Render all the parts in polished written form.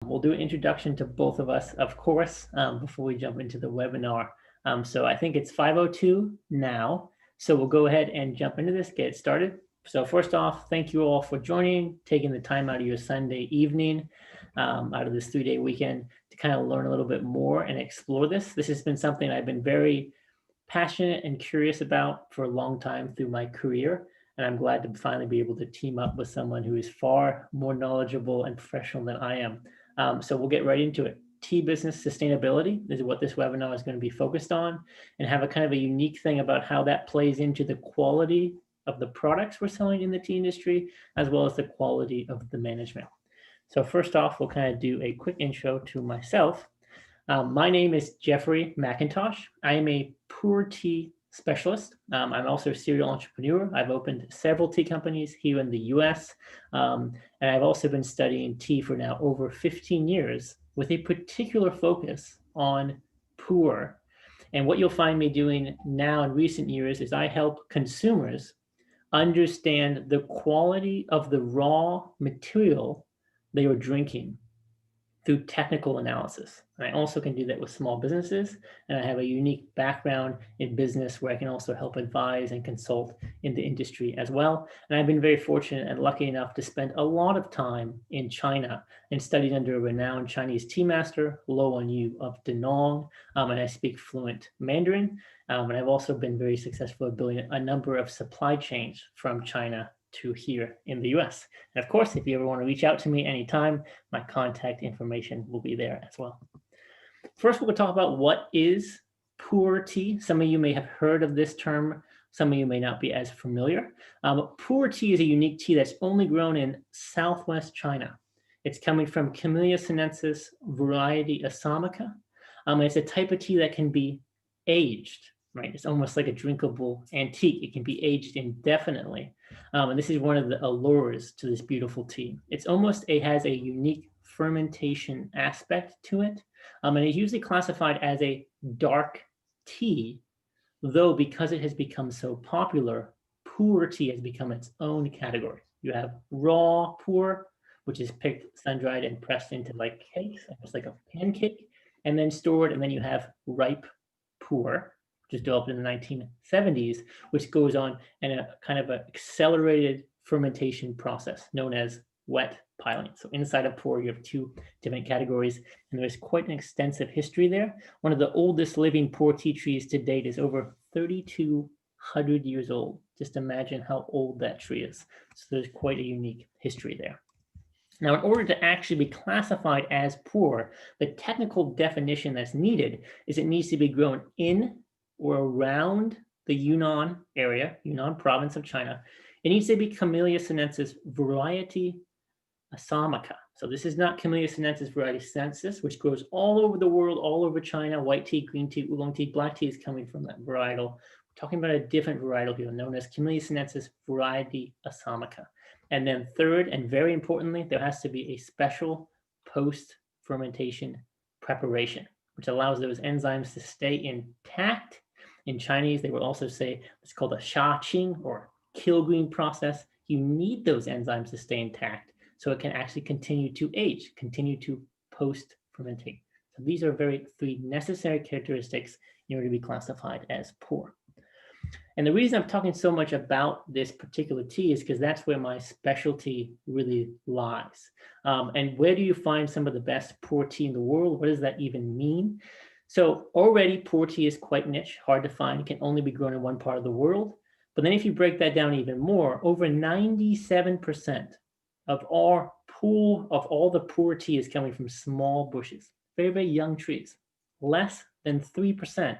We'll do an introduction to both of us, of course, before we jump into the webinar. So I think it's 5:02 now. So we'll go ahead and jump into this, get it started. So first off, thank you all for joining, taking the time out of your Sunday evening, out of this 3-day weekend to kind of learn a little bit more and explore this. This has been something I've been very passionate and curious about for a long time through my career. And I'm glad to finally be able to team up with someone who is far more knowledgeable and professional than I am. So we'll get right into it. Tea business sustainability is what this webinar is going to be focused on, and have a kind of a unique thing about how that plays into the quality of the products we're selling in the tea industry, as well as the quality of the management. So first off, we'll kind of do a quick intro to myself. My name is Jeffrey McIntosh. I am a pure tea specialist. I'm also a serial entrepreneur. I've opened several tea companies here in the US. And I've also been studying tea for now over 15 years with a particular focus on pure. And what you'll find me doing now in recent years is I help consumers understand the quality of the raw material they are drinking through technical analysis. And I also can do that with small businesses. And I have a unique background in business where I can also help advise and consult in the industry as well. And I've been very fortunate and lucky enough to spend a lot of time in China and studied under a renowned Chinese tea master, Lo Yu of Danong, and I speak fluent Mandarin. And I've also been very successful at building a number of supply chains from China to here in the US. And of course, if you ever want to reach out to me anytime, my contact information will be there as well. First, we'll talk about what is pure tea. Some of you may have heard of this term. Some of you may not be as familiar. Pure tea is a unique tea that's only grown in Southwest China. It's coming from Camellia sinensis variety Assamica. It's a type of tea that can be aged, right? It's almost like a drinkable antique. It can be aged indefinitely. And this is one of the allures to this beautiful tea. It has a unique fermentation aspect to it. And it's usually classified as a dark tea, though because it has become so popular, pure tea has become its own category. You have raw pure, which is picked, sun-dried, and pressed into like cakes, almost like a pancake, and then stored. And then you have ripe pure, which was developed in the 1970s, which goes on in a kind of an accelerated fermentation process known as wet piling. So inside of pure, you have two different categories, and there's quite an extensive history there. One of the oldest living pure tea trees to date is over 3,200 years old. Just imagine how old that tree is. So there's quite a unique history there. Now, in order to actually be classified as pure, the technical definition that's needed is it needs to be grown in or around the Yunnan area, Yunnan province of China. It needs to be Camellia sinensis variety Assamica. So this is not Camellia sinensis variety sinensis, which grows all over the world, all over China. White tea, green tea, oolong tea, black tea is coming from that varietal. We're talking about a different varietal here known as Camellia sinensis variety Assamica. And then third, and very importantly, there has to be a special post-fermentation preparation, which allows those enzymes to stay intact. In Chinese, they will also say it's called a shaqing or kill green process. You need those enzymes to stay intact so it can actually continue to age, continue to post-fermentate. So these are three necessary characteristics in order to be classified as pure. And the reason I'm talking so much about this particular tea is because that's where my specialty really lies. And where do you find some of the best pure tea in the world? What does that even mean? So already pure tea is quite niche, hard to find, can only be grown in one part of the world. But then if you break that down even more, over 97% of all the pure tea is coming from small bushes, very, very young trees. Less than 3%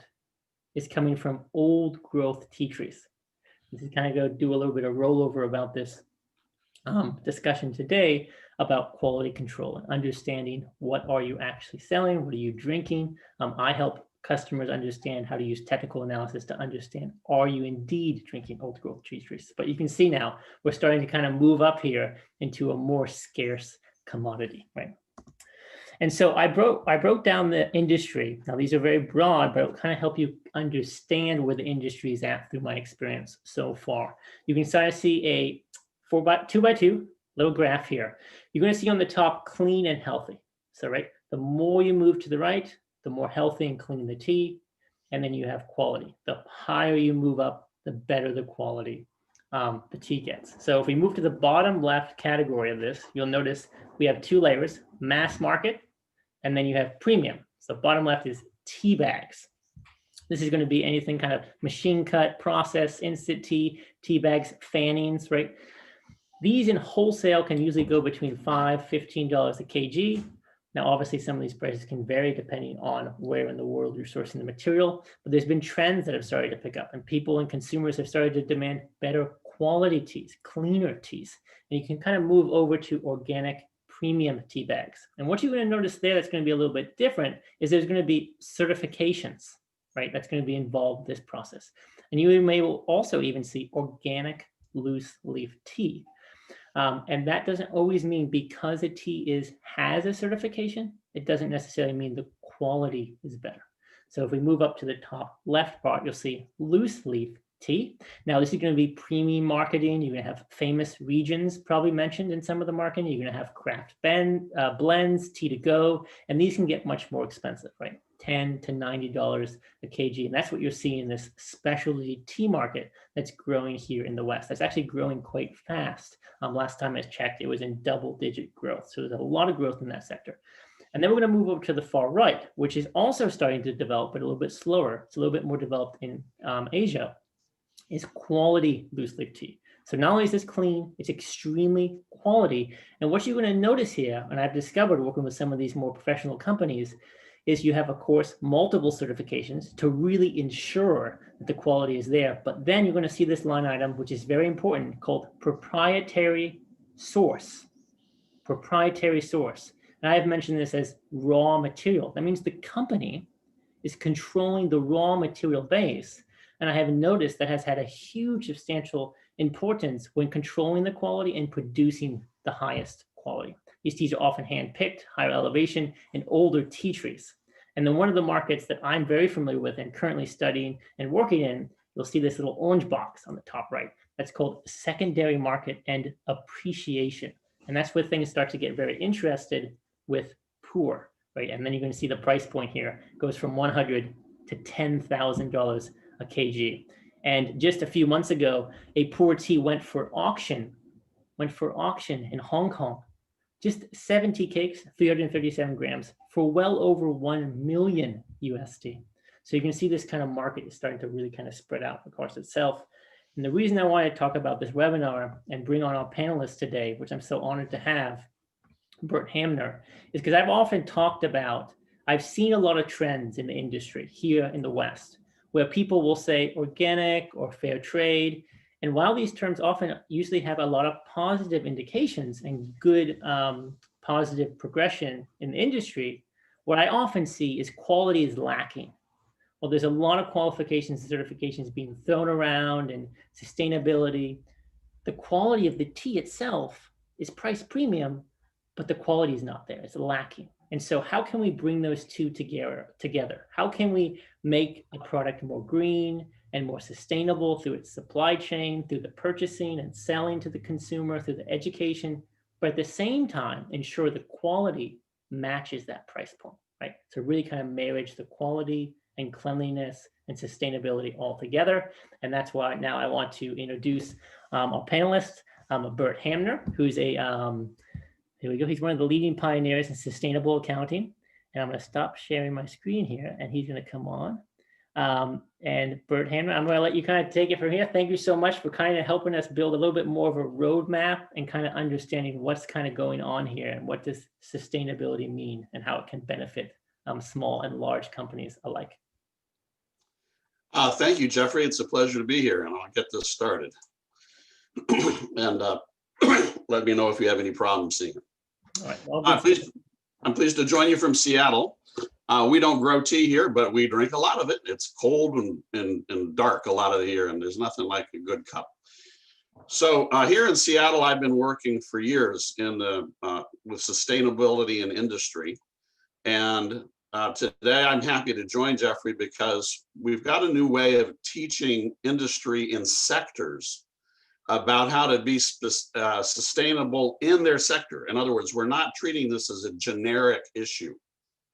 is coming from old growth tea trees. This is kind of going to do a little bit of rollover about this discussion today about quality control and understanding what are you actually selling, what are you drinking. I help customers understand how to use technical analysis to understand, are you indeed drinking old growth tea trees? But you can see now we're starting to kind of move up here into a more scarce commodity, right? And so I broke down the industry. Now these are very broad, but it'll kind of help you understand where the industry is at through my experience so far. You can start to see a 2x2 little graph here. You're going to see on the top clean and healthy. So, right, the more you move to the right, the more healthy and clean the tea, and then you have quality. The higher you move up, the better the quality the tea gets. So if we move to the bottom left category of this, you'll notice we have two layers, mass market, and then you have premium. So bottom left is tea bags. This is going to be anything kind of machine cut, process, instant tea, tea bags, fannings, right? These in wholesale can usually go between $5, $15 a kg. Now, obviously, some of these prices can vary depending on where in the world you're sourcing the material, but there's been trends that have started to pick up, and people and consumers have started to demand better quality teas, cleaner teas, and you can kind of move over to organic premium tea bags. And what you're going to notice there that's going to be a little bit different is there's going to be certifications, right? That's going to be involved in this process. And you may also even see organic loose leaf tea. And that doesn't always mean because a tea has a certification, it doesn't necessarily mean the quality is better. So if we move up to the top left part, you'll see loose leaf tea. Now this is going to be premium marketing. You're going to have famous regions probably mentioned in some of the marketing. You're going to have craft blends, tea to go, and these can get much more expensive, right? $10 to $90 a kg. And that's what you're seeing in this specialty tea market that's growing here in the West. That's actually growing quite fast. Last time I checked, it was in double-digit growth. So there's a lot of growth in that sector. And then we're going to move over to the far right, which is also starting to develop, but a little bit slower. It's a little bit more developed in Asia, is quality loose leaf tea. So not only is this clean, it's extremely quality. And what you're going to notice here, and I've discovered working with some of these more professional companies, is you have, of course, multiple certifications to really ensure that the quality is there. But then you're going to see this line item, which is very important, called proprietary source. Proprietary source. And I have mentioned this as raw material. That means the company is controlling the raw material base. And I have noticed that has had a huge substantial importance when controlling the quality and producing the highest quality. These teas are often hand-picked, higher elevation, and older tea trees. And then one of the markets that I'm very familiar with and currently studying and working in, you'll see this little orange box on the top right. That's called secondary market and appreciation. And that's where things start to get very interested with poor, right? And then you're going to see the price point here goes from $100 to $10,000 a kg. And just a few months ago, a poor tea went for auction in Hong Kong. Just 70 cakes, 357 grams for well over 1 million USD. So you can see this kind of market is starting to really kind of spread out across itself. And the reason I wanted to talk about this webinar and bring on our panelists today, which I'm so honored to have, Burt Hamner, is because I've often talked about, I've seen a lot of trends in the industry here in the West, where people will say organic or fair trade. And while these terms often usually have a lot of positive indications and good positive progression in the industry, what I often see is quality is lacking. Well, there's a lot of qualifications and certifications being thrown around and sustainability. The quality of the tea itself is price premium, but the quality is not there. It's lacking. And so how can we bring those two together? How can we make a product more green and more sustainable through its supply chain, through the purchasing and selling to the consumer, through the education, but at the same time, ensure the quality matches that price point, right? So really kind of marriage the quality and cleanliness and sustainability all together. And that's why now I want to introduce our panelist, Burt Hamner, who's here we go. He's one of the leading pioneers in sustainable accounting. And I'm going to stop sharing my screen here, and he's going to come on. And Burt Hamner, I'm going to let you kind of take it from here. Thank you so much for kind of helping us build a little bit more of a roadmap and kind of understanding what's kind of going on here and what does sustainability mean and how it can benefit small and large companies alike. Thank you, Jeffrey. It's a pleasure to be here, and I'll get this started. And let me know if you have any problems seeing it. All right. Well, I'm pleased to join you from Seattle. We don't grow tea here, but we drink a lot of it. It's cold and dark a lot of the year, and there's nothing like a good cup. So here in Seattle, I've been working for years with sustainability in industry. And today I'm happy to join Jeffrey because we've got a new way of teaching industry in sectors about how to be sustainable in their sector. In other words, we're not treating this as a generic issue.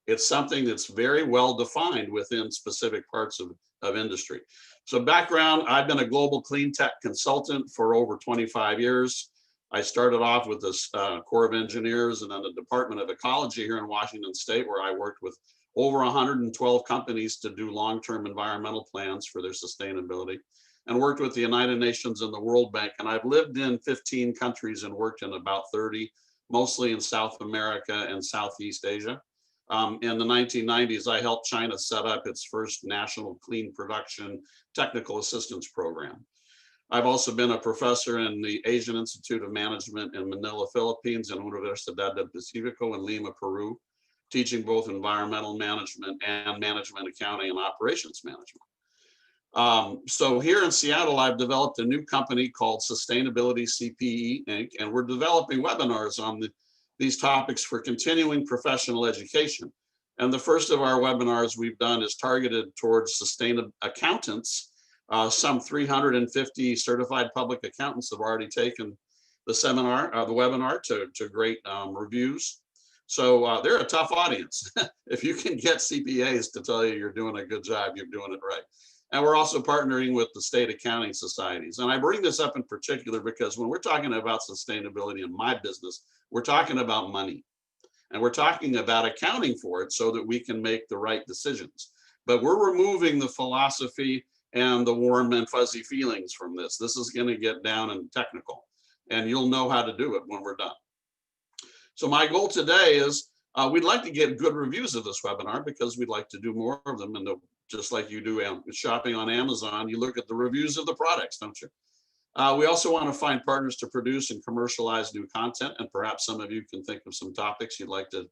It's something that's very well defined within specific parts of industry. So background, I've been a global clean tech consultant for over 25 years. I started off with this Corps of Engineers and then the Department of Ecology here in Washington State, where I worked with over 112 companies to do long-term environmental plans for their sustainability, and worked with the United Nations and the World Bank. And I've lived in 15 countries and worked in about 30, mostly in South America and Southeast Asia. In the 1990s, I helped China set up its first national clean production technical assistance program. I've also been a professor in the Asian Institute of Management in Manila, Philippines, and Universidad del Pacifico in Lima, Peru, teaching both environmental management and management accounting and operations management. So here in Seattle, I've developed a new company called Sustainability CPE Inc., and we're developing webinars on these topics for continuing professional education. And the first of our webinars we've done is targeted towards sustainable accountants. Some 350 certified public accountants have already taken the seminar, the webinar to great reviews. So they're a tough audience. If you can get CPAs to tell you you're doing a good job, you're doing it right. And we're also partnering with the state accounting societies. And I bring this up in particular because when we're talking about sustainability in my business, we're talking about money. And we're talking about accounting for it so that we can make the right decisions. But we're removing the philosophy and the warm and fuzzy feelings from this. This is going to get down and technical, and you'll know how to do it when we're done. So my goal today is we'd like to get good reviews of this webinar because we'd like to do more of them. And just like you do shopping on Amazon, you look at the reviews of the products, don't you? We also want to find partners to produce and commercialize new content, and perhaps some of you can think of some topics you'd like to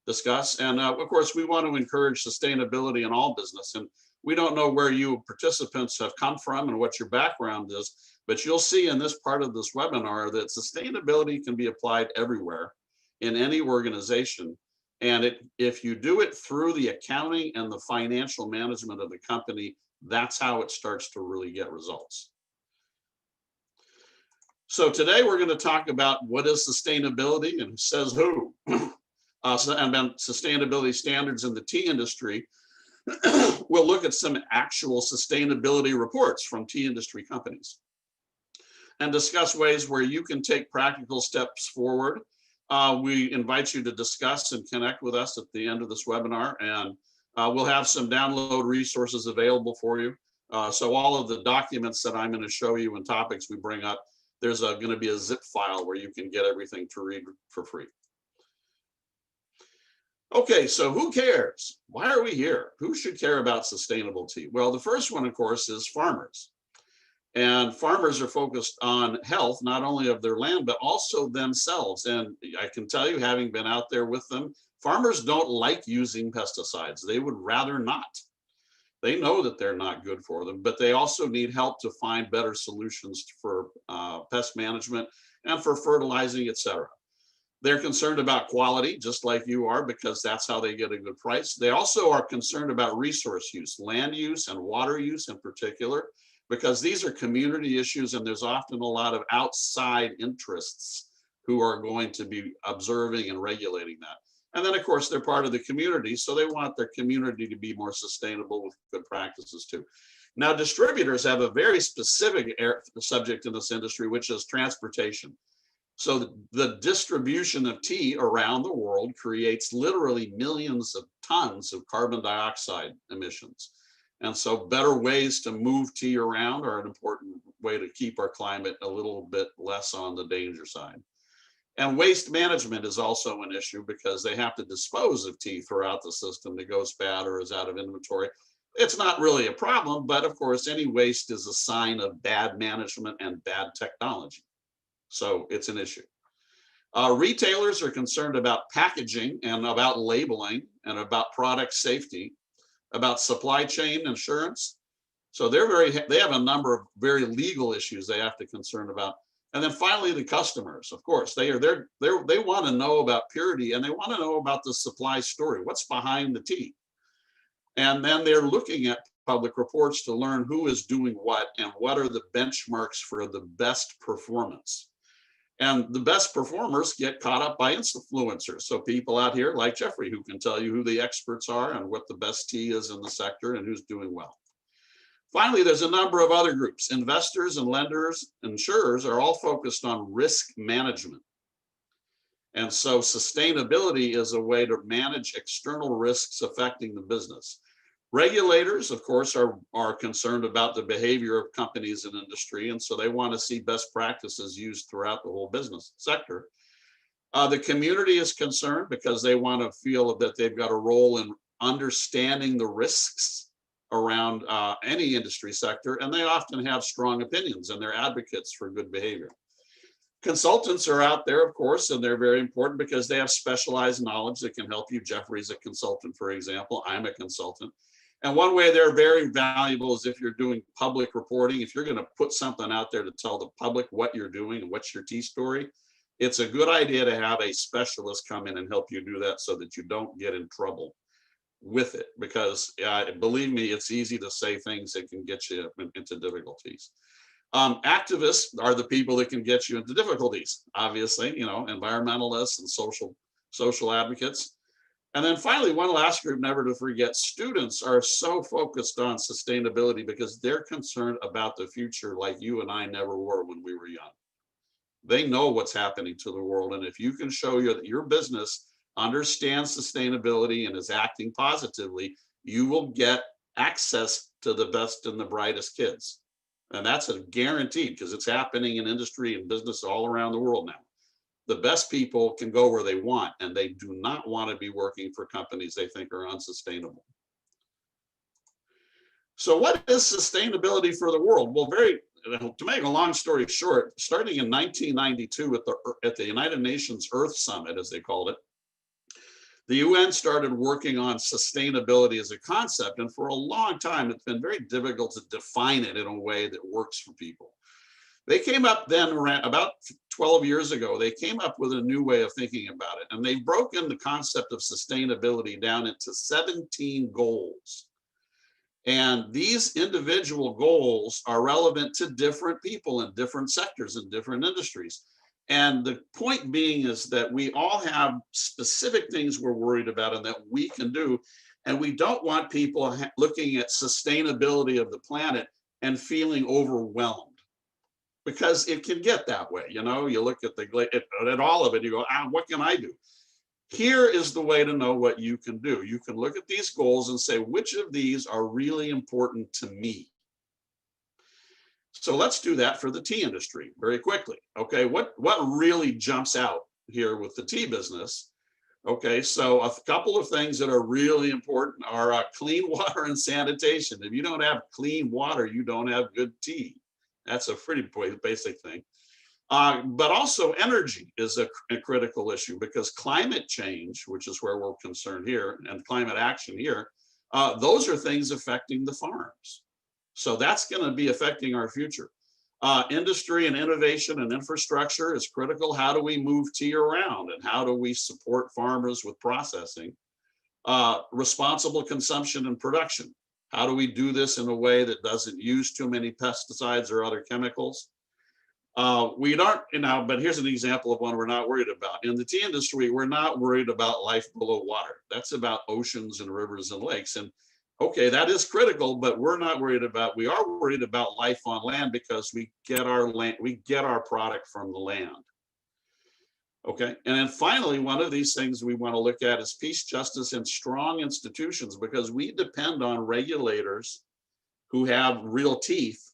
discuss. And of course, we want to encourage sustainability in all business. And we don't know where you participants have come from and what your background is, but you'll see in this part of this webinar that sustainability can be applied everywhere in any organization. And if you do it through the accounting and the financial management of the company, that's how it starts to really get results. So today we're going to talk about what is sustainability and says who, and about sustainability standards in the tea industry. We'll look at some actual sustainability reports from tea industry companies and discuss ways where you can take practical steps forward. We invite you to discuss and connect with us at the end of this webinar, and we'll have some download resources available for you. So all of the documents that I'm going to show you and topics we bring up, there's going to be a zip file where you can get everything to read for free. Okay, so who cares? Why are we here? Who should care about sustainable tea? Well, the first one, of course, is farmers. And farmers are focused on health, not only of their land, but also themselves. And I can tell you, having been out there with them, farmers don't like using pesticides. They would rather not. They know that they're not good for them, but they also need help to find better solutions for pest management and for fertilizing, etc. They're concerned about quality, just like you are, because that's how they get a good price. They also are concerned about resource use, land use and water use in particular, because these are community issues and there's often a lot of outside interests who are going to be observing and regulating that. And then of course, they're part of the community, so they want their community to be more sustainable with good practices too. Now, distributors have a very specific subject in this industry, which is transportation. So the distribution of tea around the world creates literally millions of tons of carbon dioxide emissions. And so better ways to move tea around are an important way to keep our climate a little bit less on the danger side. And waste management is also an issue because they have to dispose of tea throughout the system that goes bad or is out of inventory. It's not really a problem, but of course, any waste is a sign of bad management and bad technology. So it's an issue. Retailers are concerned about packaging and about labeling and about product safety, about supply chain insurance. So they have a number of very legal issues they have to concern about. And then finally, the customers, of course, they want to know about purity and they want to know about the supply story. What's behind the tea? And then they're looking at public reports to learn who is doing what and what are the benchmarks for the best performance. And the best performers get caught up by influencers. So people out here like Jeffrey, who can tell you who the experts are and what the best tea is in the sector and who's doing well. Finally, there's a number of other groups. Investors and lenders, insurers are all focused on risk management. And so sustainability is a way to manage external risks affecting the business. Regulators, of course, are concerned about the behavior of companies and industry, and so they want to see best practices used throughout the whole business sector. The community is concerned because they want to feel that they've got a role in understanding the risks around any industry sector, and they often have strong opinions and they're advocates for good behavior. Consultants are out there, of course, and they're very important because they have specialized knowledge that can help you. Jeffrey's a consultant, for example. I'm a consultant. And one way they're very valuable is if you're doing public reporting, if you're going to put something out there to tell the public what you're doing and what's your tea story, it's a good idea to have a specialist come in and help you do that so that you don't get in trouble with it. Because believe me, it's easy to say things that can get you into difficulties. Activists are the people that can get you into difficulties, obviously, you know, environmentalists and social advocates. And then finally, one last group never to forget, students are so focused on sustainability because they're concerned about the future like you and I never were when we were young. They know what's happening to the world. And if you can show you that your business understands sustainability and is acting positively, you will get access to the best and the brightest kids. And that's a guaranteed because it's happening in industry and business all around the world now. The best people can go where they want, and they do not want to be working for companies they think are unsustainable. So what is sustainability for the world? Well, to make a long story short, starting in 1992 at the United Nations Earth Summit, as they called it, the UN started working on sustainability as a concept. And for a long time, it's been very difficult to define it in a way that works for people. They came up then around about 12 years ago, they came up with a new way of thinking about it. And they've broken the concept of sustainability down into 17 goals. And these individual goals are relevant to different people in different sectors and different industries. And the point being is that we all have specific things we're worried about and that we can do. And we don't want people looking at sustainability of the planet and feeling overwhelmed. Because it can get that way, you know, you look at at all of it, you go, what can I do? Here is the way to know what you can do. You can look at these goals and say, which of these are really important to me? So let's do that for the tea industry very quickly. Okay, what really jumps out here with the tea business? Okay, so a couple of things that are really important are clean water and sanitation. If you don't have clean water, you don't have good tea. That's a pretty basic thing. But also energy is a critical issue because climate change, which is where we're concerned here, and climate action here, those are things affecting the farms. So that's going to be affecting our future. Industry and innovation and infrastructure is critical. How do we move tea around and how do we support farmers with processing? Responsible consumption and production. How do we do this in a way that doesn't use too many pesticides or other chemicals? We don't, but here's an example of one we're not worried about. In the tea industry, we're not worried about life below water. That's about oceans and rivers and lakes. And okay, that is critical, but we are worried about life on land because we get our product from the land. Okay, and then finally, one of these things we want to look at is peace, justice, and strong institutions because we depend on regulators who have real teeth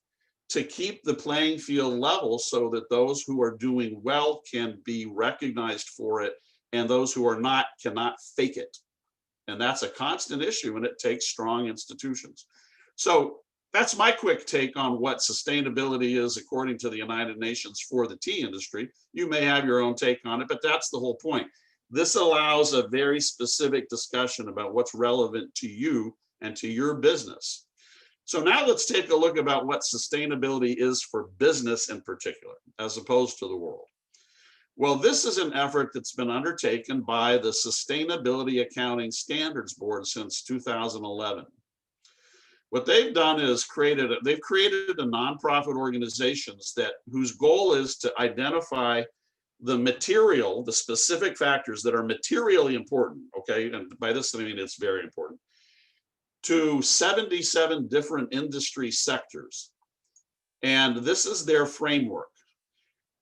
to keep the playing field level so that those who are doing well can be recognized for it and those who are not cannot fake it. And that's a constant issue and it takes strong institutions. So that's my quick take on what sustainability is according to the United Nations for the tea industry. You may have your own take on it, but that's the whole point. This allows a very specific discussion about what's relevant to you and to your business. So now let's take a look about what sustainability is for business in particular, as opposed to the world. Well, this is an effort that's been undertaken by the Sustainability Accounting Standards Board since 2011. What they've done is they've created a nonprofit organizations whose goal is to identify the specific factors that are materially important, okay? And by this, I mean, it's very important, to 77 different industry sectors. And this is their framework.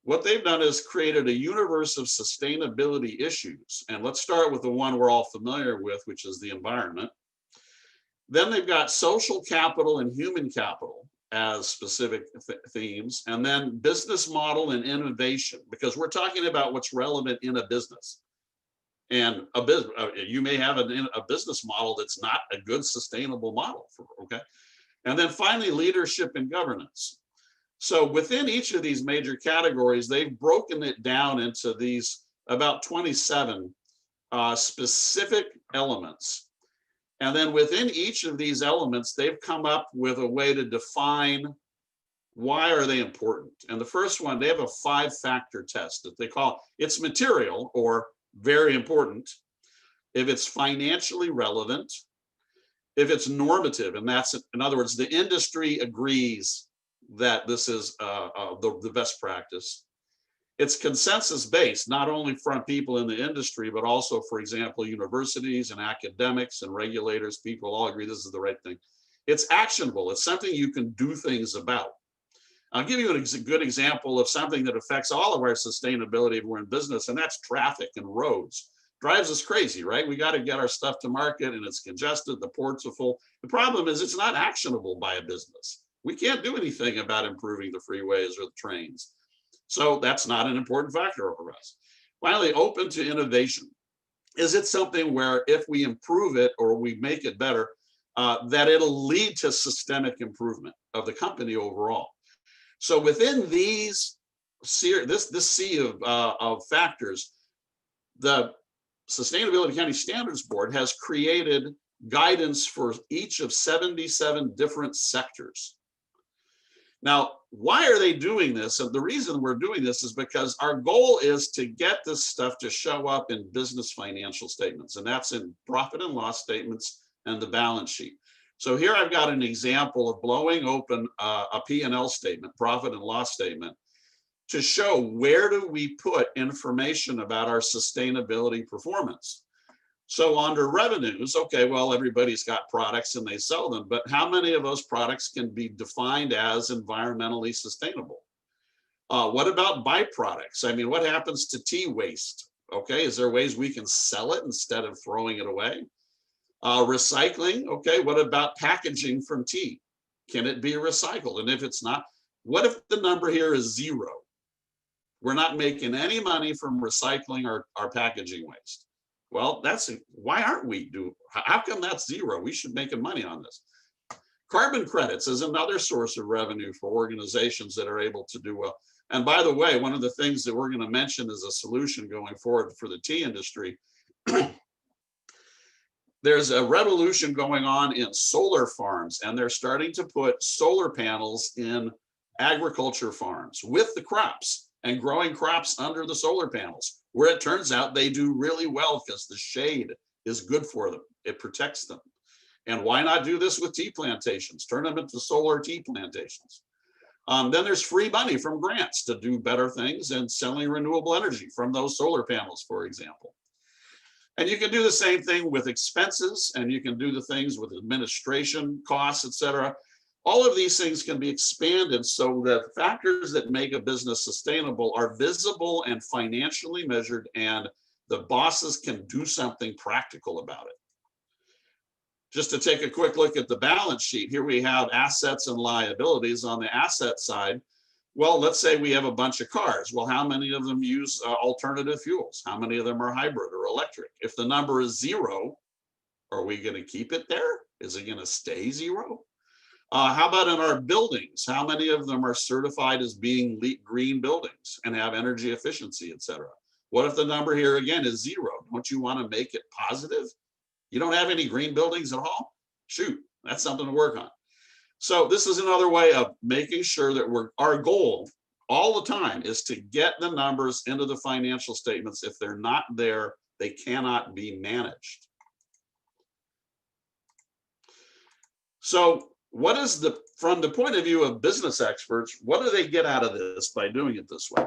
What they've done is created a universe of sustainability issues. And let's start with the one we're all familiar with, which is the environment. Then they've got social capital and human capital as specific themes, and then business model and innovation, because we're talking about what's relevant in a business. And you may have a business model that's not a good sustainable model, okay? And then finally, leadership and governance. So within each of these major categories, they've broken it down into these about 27 specific elements. And then within each of these elements, they've come up with a way to define why are they important. And the first one, they have a 5-factor test that they call it's material or very important, if it's financially relevant, if it's normative, and that's, in other words, the industry agrees that this is the best practice. It's consensus based, not only from people in the industry, but also, for example, universities and academics and regulators, people all agree this is the right thing. It's actionable. It's something you can do things about. I'll give you a good example of something that affects all of our sustainability if we're in business, and that's traffic and roads. Drives us crazy, right? We got to get our stuff to market and it's congested, the ports are full. The problem is it's not actionable by a business. We can't do anything about improving the freeways or the trains. So that's not an important factor for us. Finally, open to innovation. Is it something where if we improve it or we make it better, that it'll lead to systemic improvement of the company overall? So within this sea of factors, the Sustainability Accounting Standards Board has created guidance for each of 77 different sectors. Now, why are they doing this? And the reason we're doing this is because our goal is to get this stuff to show up in business financial statements, and that's in profit and loss statements and the balance sheet. So here I've got an example of blowing open a P&L statement, profit and loss statement, to show where do we put information about our sustainability performance. So under revenues, okay, well, everybody's got products and they sell them, but how many of those products can be defined as environmentally sustainable? What about byproducts? I mean, what happens to tea waste? Okay, is there ways we can sell it instead of throwing it away? Recycling, okay, what about packaging from tea? Can it be recycled? And if it's not, what if the number here is 0? We're not making any money from recycling our packaging waste. Well, why aren't we how come that's 0? We should make money on this. Carbon credits is another source of revenue for organizations that are able to do well. And by the way, one of the things that we're going to mention as a solution going forward for the tea industry, there's a revolution going on in solar farms, and they're starting to put solar panels in agriculture farms with the crops and growing crops under the solar panels, where it turns out they do really well because the shade is good for them. It protects them. And why not do this with tea plantations? Turn them into solar tea plantations. Then there's free money from grants to do better things and selling renewable energy from those solar panels, for example. And you can do the same thing with expenses, and you can do the things with administration costs, et cetera. All of these things can be expanded so that factors that make a business sustainable are visible and financially measured, and the bosses can do something practical about it. Just to take a quick look at the balance sheet, here we have assets and liabilities. On the asset side, well, let's say we have a bunch of cars. Well, how many of them use alternative fuels? How many of them are hybrid or electric? If the number is 0, are we going to keep it there? Is it going to stay 0? How about in our buildings? How many of them are certified as being green buildings and have energy efficiency, et cetera? What if the number here again is 0? Don't you want to make it positive? You don't have any green buildings at all? Shoot, that's something to work on. So this is another way of making sure that our goal all the time is to get the numbers into the financial statements. If they're not there, they cannot be managed. So what is from the point of view of business experts, what do they get out of this by doing it this way?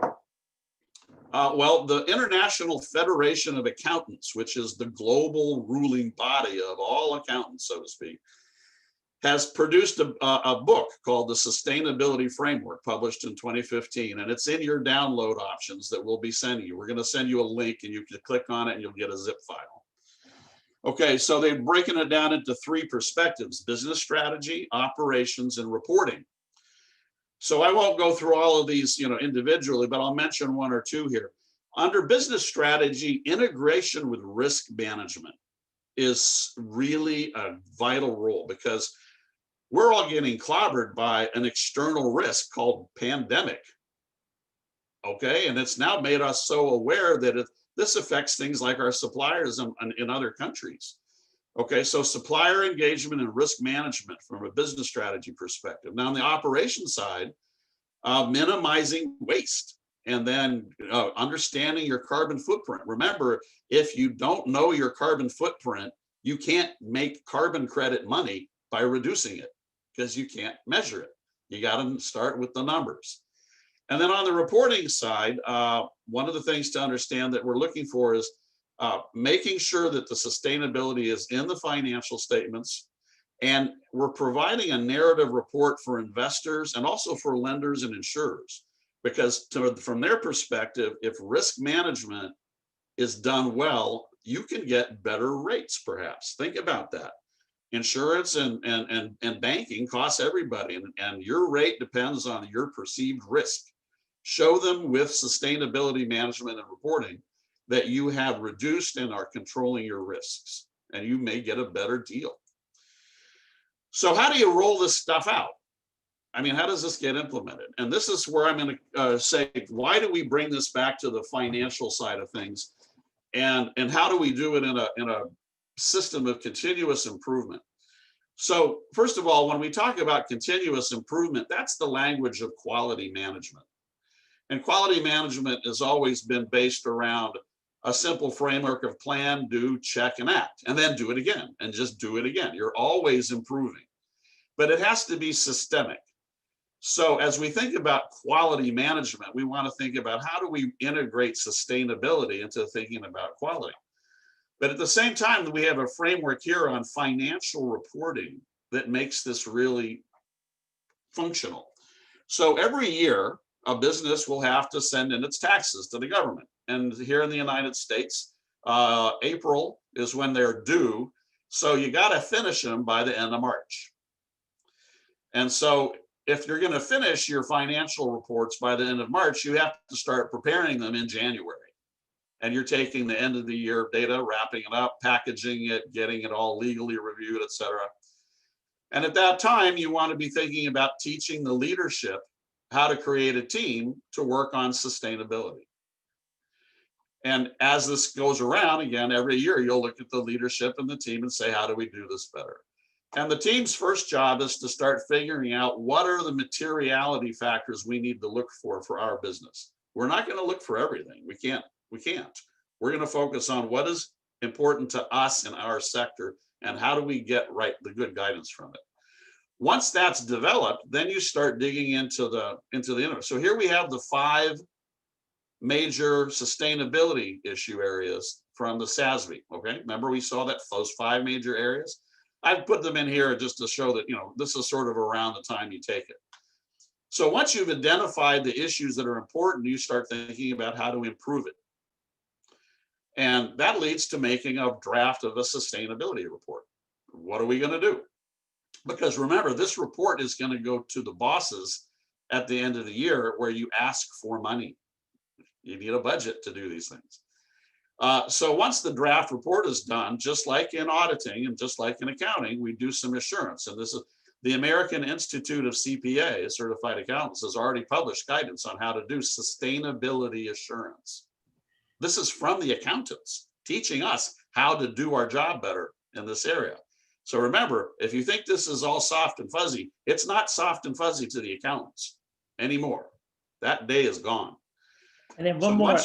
Well, the International Federation of Accountants, which is the global ruling body of all accountants, so to speak, has produced a book called the Sustainability Framework, published in 2015, and it's in your download options that we'll be sending you. We're going to send you a link, and you can click on it, and you'll get a zip file. Okay, so they've broken it down into 3 perspectives: business strategy, operations, and reporting. So I won't go through all of these, individually, but I'll mention 1 or 2 here. Under business strategy, integration with risk management is really a vital role, because we're all getting clobbered by an external risk called pandemic. Okay, and it's now made us so aware that this affects things like our suppliers in other countries. Okay, so supplier engagement and risk management from a business strategy perspective. Now on the operations side, minimizing waste, and then understanding your carbon footprint. Remember, if you don't know your carbon footprint, you can't make carbon credit money by reducing it, because you can't measure it. You got to start with the numbers. And then on the reporting side, one of the things to understand that we're looking for is making sure that the sustainability is in the financial statements, and we're providing a narrative report for investors and also for lenders and insurers, because from their perspective, if risk management is done well, you can get better rates, perhaps. Think about that. Insurance and banking costs everybody, and your rate depends on your perceived risk. Show them with sustainability management and reporting that you have reduced and are controlling your risks, and you may get a better deal. So how do you roll this stuff out? I mean, how does this get implemented? And this is where I'm going to say, why do we bring this back to the financial side of things? And how do we do it in a system of continuous improvement? So first of all, when we talk about continuous improvement, that's the language of quality management. And quality management has always been based around a simple framework of plan, do, check, and act, and then do it again, and just do it again. You're always improving, but it has to be systemic. So as we think about quality management, we want to think about how do we integrate sustainability into thinking about quality. But at the same time, we have a framework here on financial reporting that makes this really functional. So every year, a business will have to send in its taxes to the government. And here in the United States, April is when they're due. So you got to finish them by the end of March. And so if you're going to finish your financial reports by the end of March, you have to start preparing them in January. And you're taking the end of the year data, wrapping it up, packaging it, getting it all legally reviewed, et cetera. And at that time, you want to be thinking about teaching the leadership how to create a team to work on sustainability. And as this goes around, again, every year, you'll look at the leadership and the team and say, how do we do this better? And the team's first job is to start figuring out what are the materiality factors we need to look for our business. We're not going to look for everything. We can't. We're going to focus on what is important to us in our sector and how do we get the good guidance from it. Once that's developed, then you start digging into the internet. So here we have the 5 major sustainability issue areas from the SASB. Okay, remember we saw those 5 major areas? I've put them in here just to show that this is sort of around the time you take it. So once you've identified the issues that are important, you start thinking about how to improve it. And that leads to making a draft of a sustainability report. What are we going to do? Because remember, this report is going to go to the bosses at the end of the year where you ask for money. You need a budget to do these things. So once the draft report is done, just like in auditing and just like in accounting, we do some assurance. And this is the American Institute of CPA, Certified Accountants, has already published guidance on how to do sustainability assurance. This is from the accountants teaching us how to do our job better in this area. So remember, if you think this is all soft and fuzzy, it's not soft and fuzzy to the accountants anymore. That day is gone. And then one more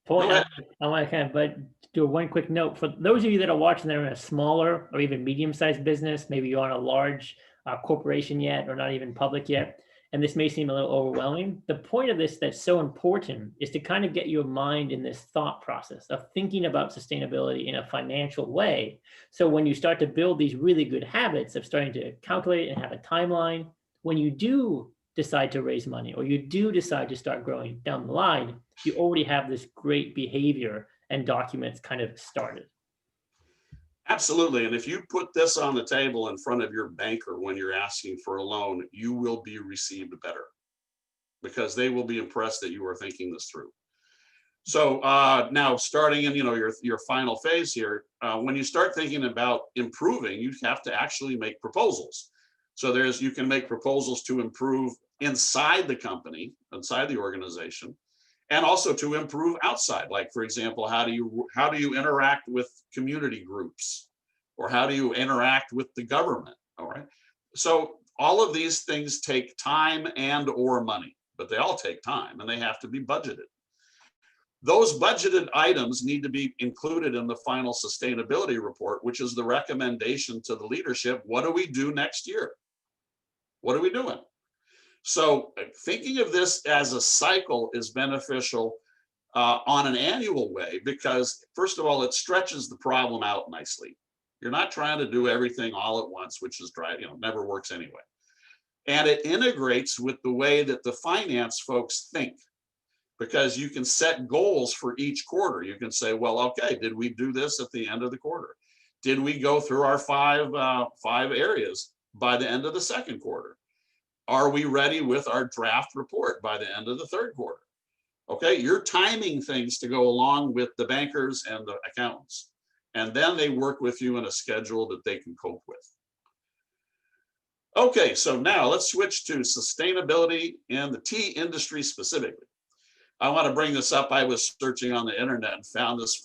point, I want to kind of do one quick note for those of you that are watching that are in a smaller or even medium-sized business. Maybe you're on a large a corporation yet or not even public yet. And this may seem a little overwhelming. The point of this that's so important is to kind of get your mind in this thought process of thinking about sustainability in a financial way. So when you start to build these really good habits of starting to calculate and have a timeline, when you do decide to raise money or you do decide to start growing down the line, you already have this great behavior and documents kind of started. Absolutely. And if you put this on the table in front of your banker when you're asking for a loan, you will be received better because they will be impressed that you are thinking this through. So now starting in your final phase here, when you start thinking about improving, you have to actually make proposals. So you can make proposals to improve inside the company, inside the organization, and also to improve outside. Like, for example, how do you interact with community groups, or how do you interact with the government? All right. So all of these things take time and or money, but they all take time and they have to be budgeted. Those budgeted items need to be included in the final sustainability report, which is the recommendation to the leadership. What do we do next year? What are we doing? So thinking of this as a cycle is beneficial on an annual way, because first of all, it stretches the problem out nicely. You're not trying to do everything all at once, which is never works anyway. And it integrates with the way that the finance folks think, because you can set goals for each quarter. You can say, well, okay, did we do this at the end of the quarter? Did we go through our five areas by the end of the second quarter? Are we ready with our draft report by the end of the third quarter? Okay, you're timing things to go along with the bankers and the accountants. And then they work with you in a schedule that they can cope with. Okay, so now let's switch to sustainability in the tea industry specifically. I want to bring this up. I was searching on the internet and found this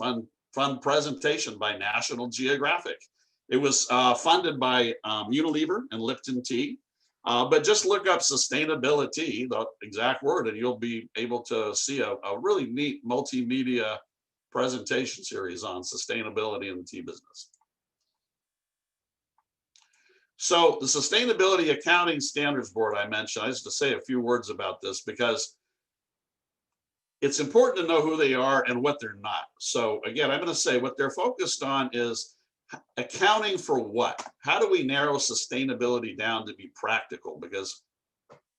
fun presentation by National Geographic. It was funded by Unilever and Lipton Tea. But just look up sustainability, the exact word, and you'll be able to see a really neat multimedia presentation series on sustainability in the tea business. So the Sustainability Accounting Standards Board I mentioned, I just to say a few words about this because it's important to know who they are and what they're not. So again, I'm going to say what they're focused on is accounting for what? How do we narrow sustainability down to be practical? Because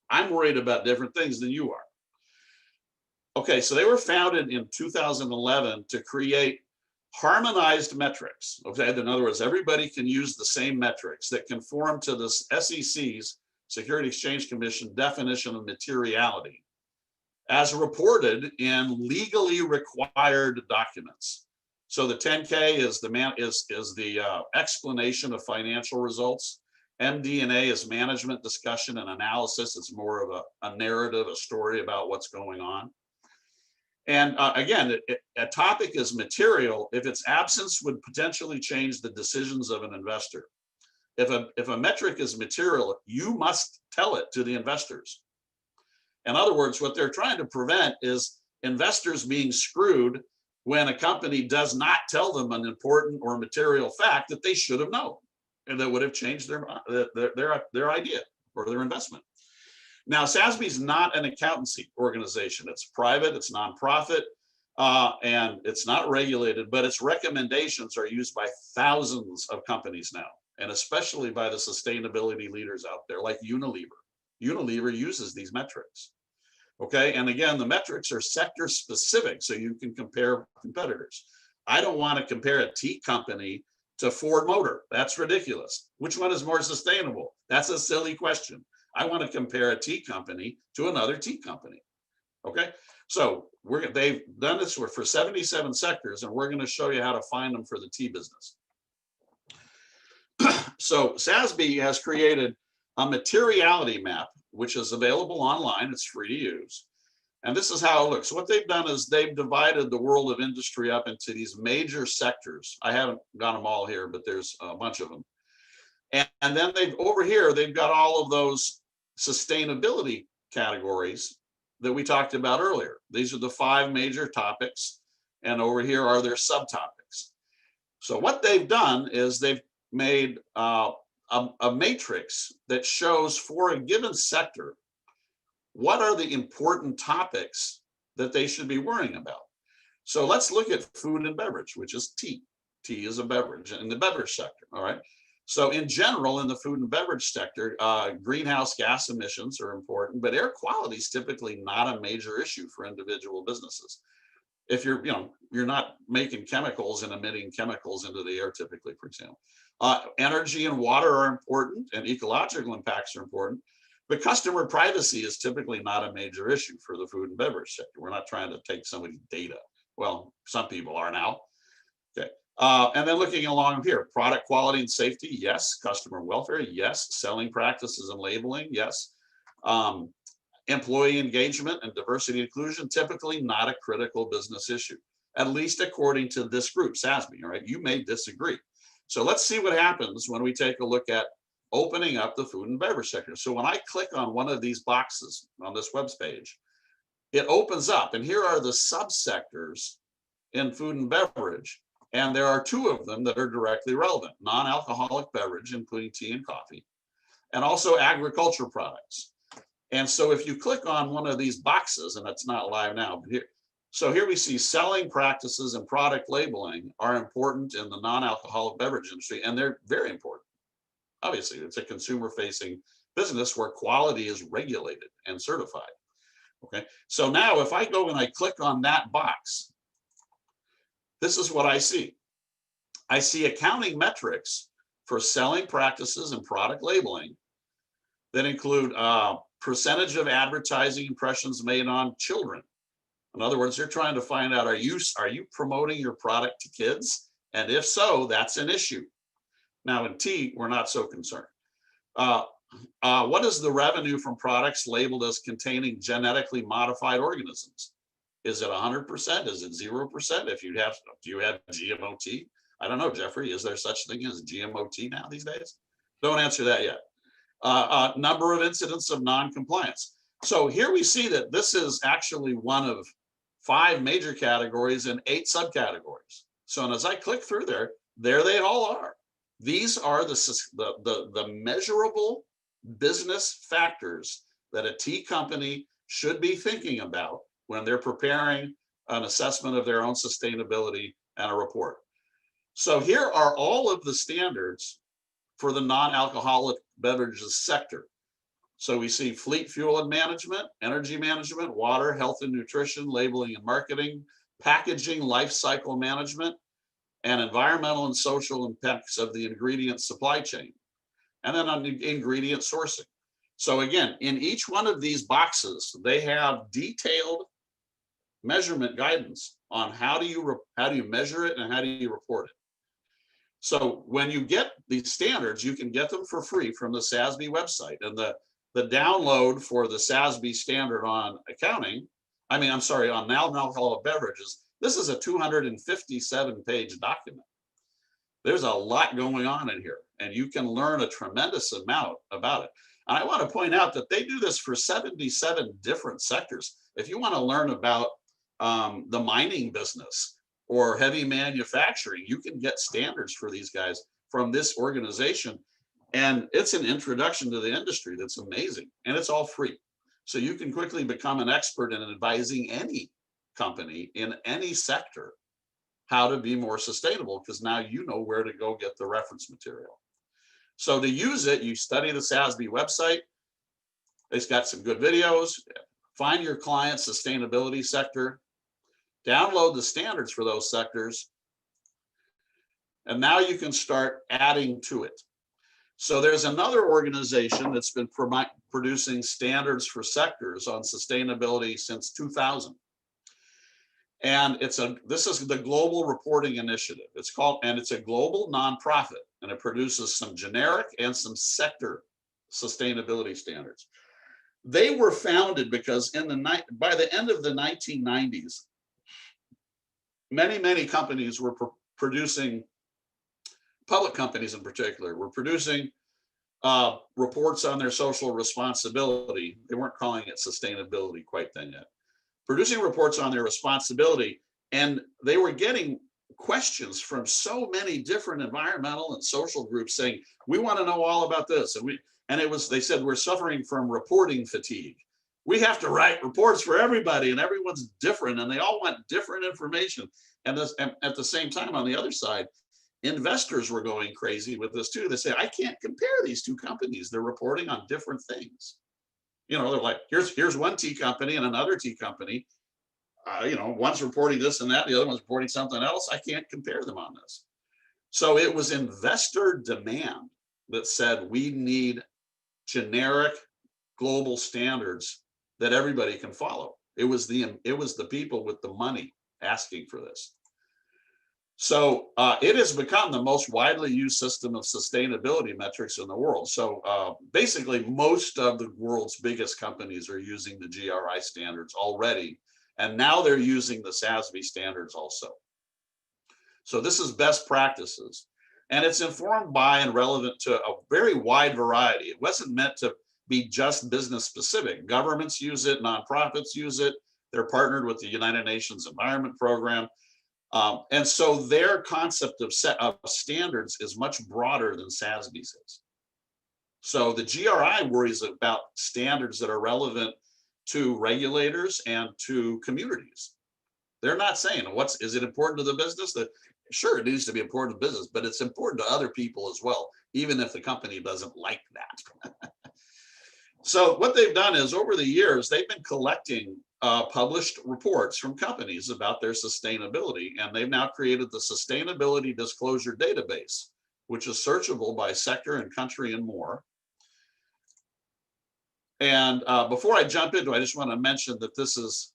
I'm worried about different things than you are. Okay, so they were founded in 2011 to create harmonized metrics. Okay, in other words, everybody can use the same metrics that conform to the SEC's, Security Exchange Commission, definition of materiality as reported in legally required documents. So the 10K is the explanation of financial results. MD&A is management discussion and analysis. It's more of a narrative, a story about what's going on. And again, a topic is material if its absence would potentially change the decisions of an investor. If a metric is material, you must tell it to the investors. In other words, what they're trying to prevent is investors being screwed when a company does not tell them an important or material fact that they should have known and that would have changed their idea or their investment. Now, SASB is not an accountancy organization. It's private, it's nonprofit, and it's not regulated, but its recommendations are used by thousands of companies now, and especially by the sustainability leaders out there like Unilever. Unilever uses these metrics. Okay, and again, the metrics are sector specific, so you can compare competitors. I don't want to compare a tea company to Ford Motor. That's ridiculous. Which one is more sustainable? That's a silly question. I want to compare a tea company to another tea company. Okay, so they've done this for 77 sectors, and we're going to show you how to find them for the tea business. So SASB has created a materiality map, which is available online. It's free to use. And this is how it looks. What they've done is they've divided the world of industry up into these major sectors. I haven't got them all here, but there's a bunch of them. And then over here, they've got all of those sustainability categories that we talked about earlier. These are the 5 major topics. And over here are their subtopics. So what they've done is they've made a matrix that shows for a given sector what are the important topics that they should be worrying about. So let's look at food and beverage, which is tea. Tea is a beverage in the beverage sector. All right. So in general, in the food and beverage sector, greenhouse gas emissions are important, but air quality is typically not a major issue for individual businesses. If you're not making chemicals and emitting chemicals into the air typically, for example. Energy and water are important, and ecological impacts are important, but customer privacy is typically not a major issue for the food and beverage sector. We're not trying to take somebody's data. Well, some people are now. Okay. And then looking along here, product quality and safety, yes. Customer welfare, yes. Selling practices and labeling, yes. Employee engagement and diversity inclusion, typically not a critical business issue, at least according to this group, SASB, all right? You may disagree. So let's see what happens when we take a look at opening up the food and beverage sector. So when I click on one of these boxes on this web page, it opens up, and here are the subsectors in food and beverage. And there are two of them that are directly relevant: non-alcoholic beverage, including tea and coffee, and also agriculture products. And so if you click on one of these boxes, and that's not live now, but here we see selling practices and product labeling are important in the non-alcoholic beverage industry, and they're very important. Obviously, it's a consumer-facing business where quality is regulated and certified. Okay, so now if I go and I click on that box, this is what I see. I see accounting metrics for selling practices and product labeling that include percentage of advertising impressions made on children. In other words, they're trying to find out, are you promoting your product to kids? And if so, that's an issue. Now in tea, we're not so concerned. What is the revenue from products labeled as containing genetically modified organisms? Is it 100%? Is it 0%? Do you have GMO tea? I don't know, Jeffrey, is there such thing as GMO tea now these days? Don't answer that yet. Number of incidents of non-compliance. So here we see that this is actually one of 5 major categories and 8 subcategories. So as I click through there they all are. These are the measurable business factors that a tea company should be thinking about when they're preparing an assessment of their own sustainability and a report. So here are all of the standards for the non-alcoholic beverages sector. So we see fleet fuel and management, energy management, water, health and nutrition, labeling and marketing, packaging, life cycle management, and environmental and social impacts of the ingredient supply chain. And then on the ingredient sourcing. So again, in each one of these boxes, they have detailed measurement guidance on how do you measure it and how do you report it. So when you get these standards, you can get them for free from the SASB website. And the download for the SASB standard on accounting, on non-alcoholic beverages, this is a 257-page document. There's a lot going on in here, and you can learn a tremendous amount about it. And I want to point out that they do this for 77 different sectors. If you want to learn about the mining business or heavy manufacturing, you can get standards for these guys from this organization. And it's an introduction to the industry that's amazing, and it's all free. So you can quickly become an expert in advising any company in any sector how to be more sustainable, because now you know where to go get the reference material. So to use it, you study the SASB website. It's got some good videos. Find your client's sustainability sector. Download the standards for those sectors. And now you can start adding to it. So there's another organization that's been producing standards for sectors on sustainability since 2000. And this is the Global Reporting Initiative. It's a global nonprofit, and it produces some generic and some sector sustainability standards. They were founded because by the end of the 1990s, many companies were producing, public companies in particular, were producing reports on their social responsibility. They weren't calling it sustainability quite then yet. Producing reports on their responsibility, and they were getting questions from so many different environmental and social groups saying, we want to know all about this. And they said, we're suffering from reporting fatigue. We have to write reports for everybody, and everyone's different, and they all want different information. And at the same time, on the other side, investors were going crazy with this too. They say, I can't compare these two companies. They're reporting on different things. They're like, here's one tea company and another tea company. One's reporting this and that, the other one's reporting something else. I can't compare them on this. So it was investor demand that said we need generic global standards that everybody can follow. It was the people with the money asking for this. So it has become the most widely used system of sustainability metrics in the world. So basically, most of the world's biggest companies are using the GRI standards already. And now they're using the SASB standards also. So this is best practices. And it's informed by and relevant to a very wide variety. It wasn't meant to be just business specific. Governments use it, nonprofits use it. They're partnered with the United Nations Environment Program. And so their concept of standards is much broader than SASB's is. So the GRI worries about standards that are relevant to regulators and to communities. They're not saying, is it important to the business? Sure, it needs to be important to business, but it's important to other people as well, even if the company doesn't like that. So what they've done is, over the years, they've been collecting published reports from companies about their sustainability, and they've now created the Sustainability Disclosure Database, which is searchable by sector and country and more. And before I jump into it, I just want to mention that this is,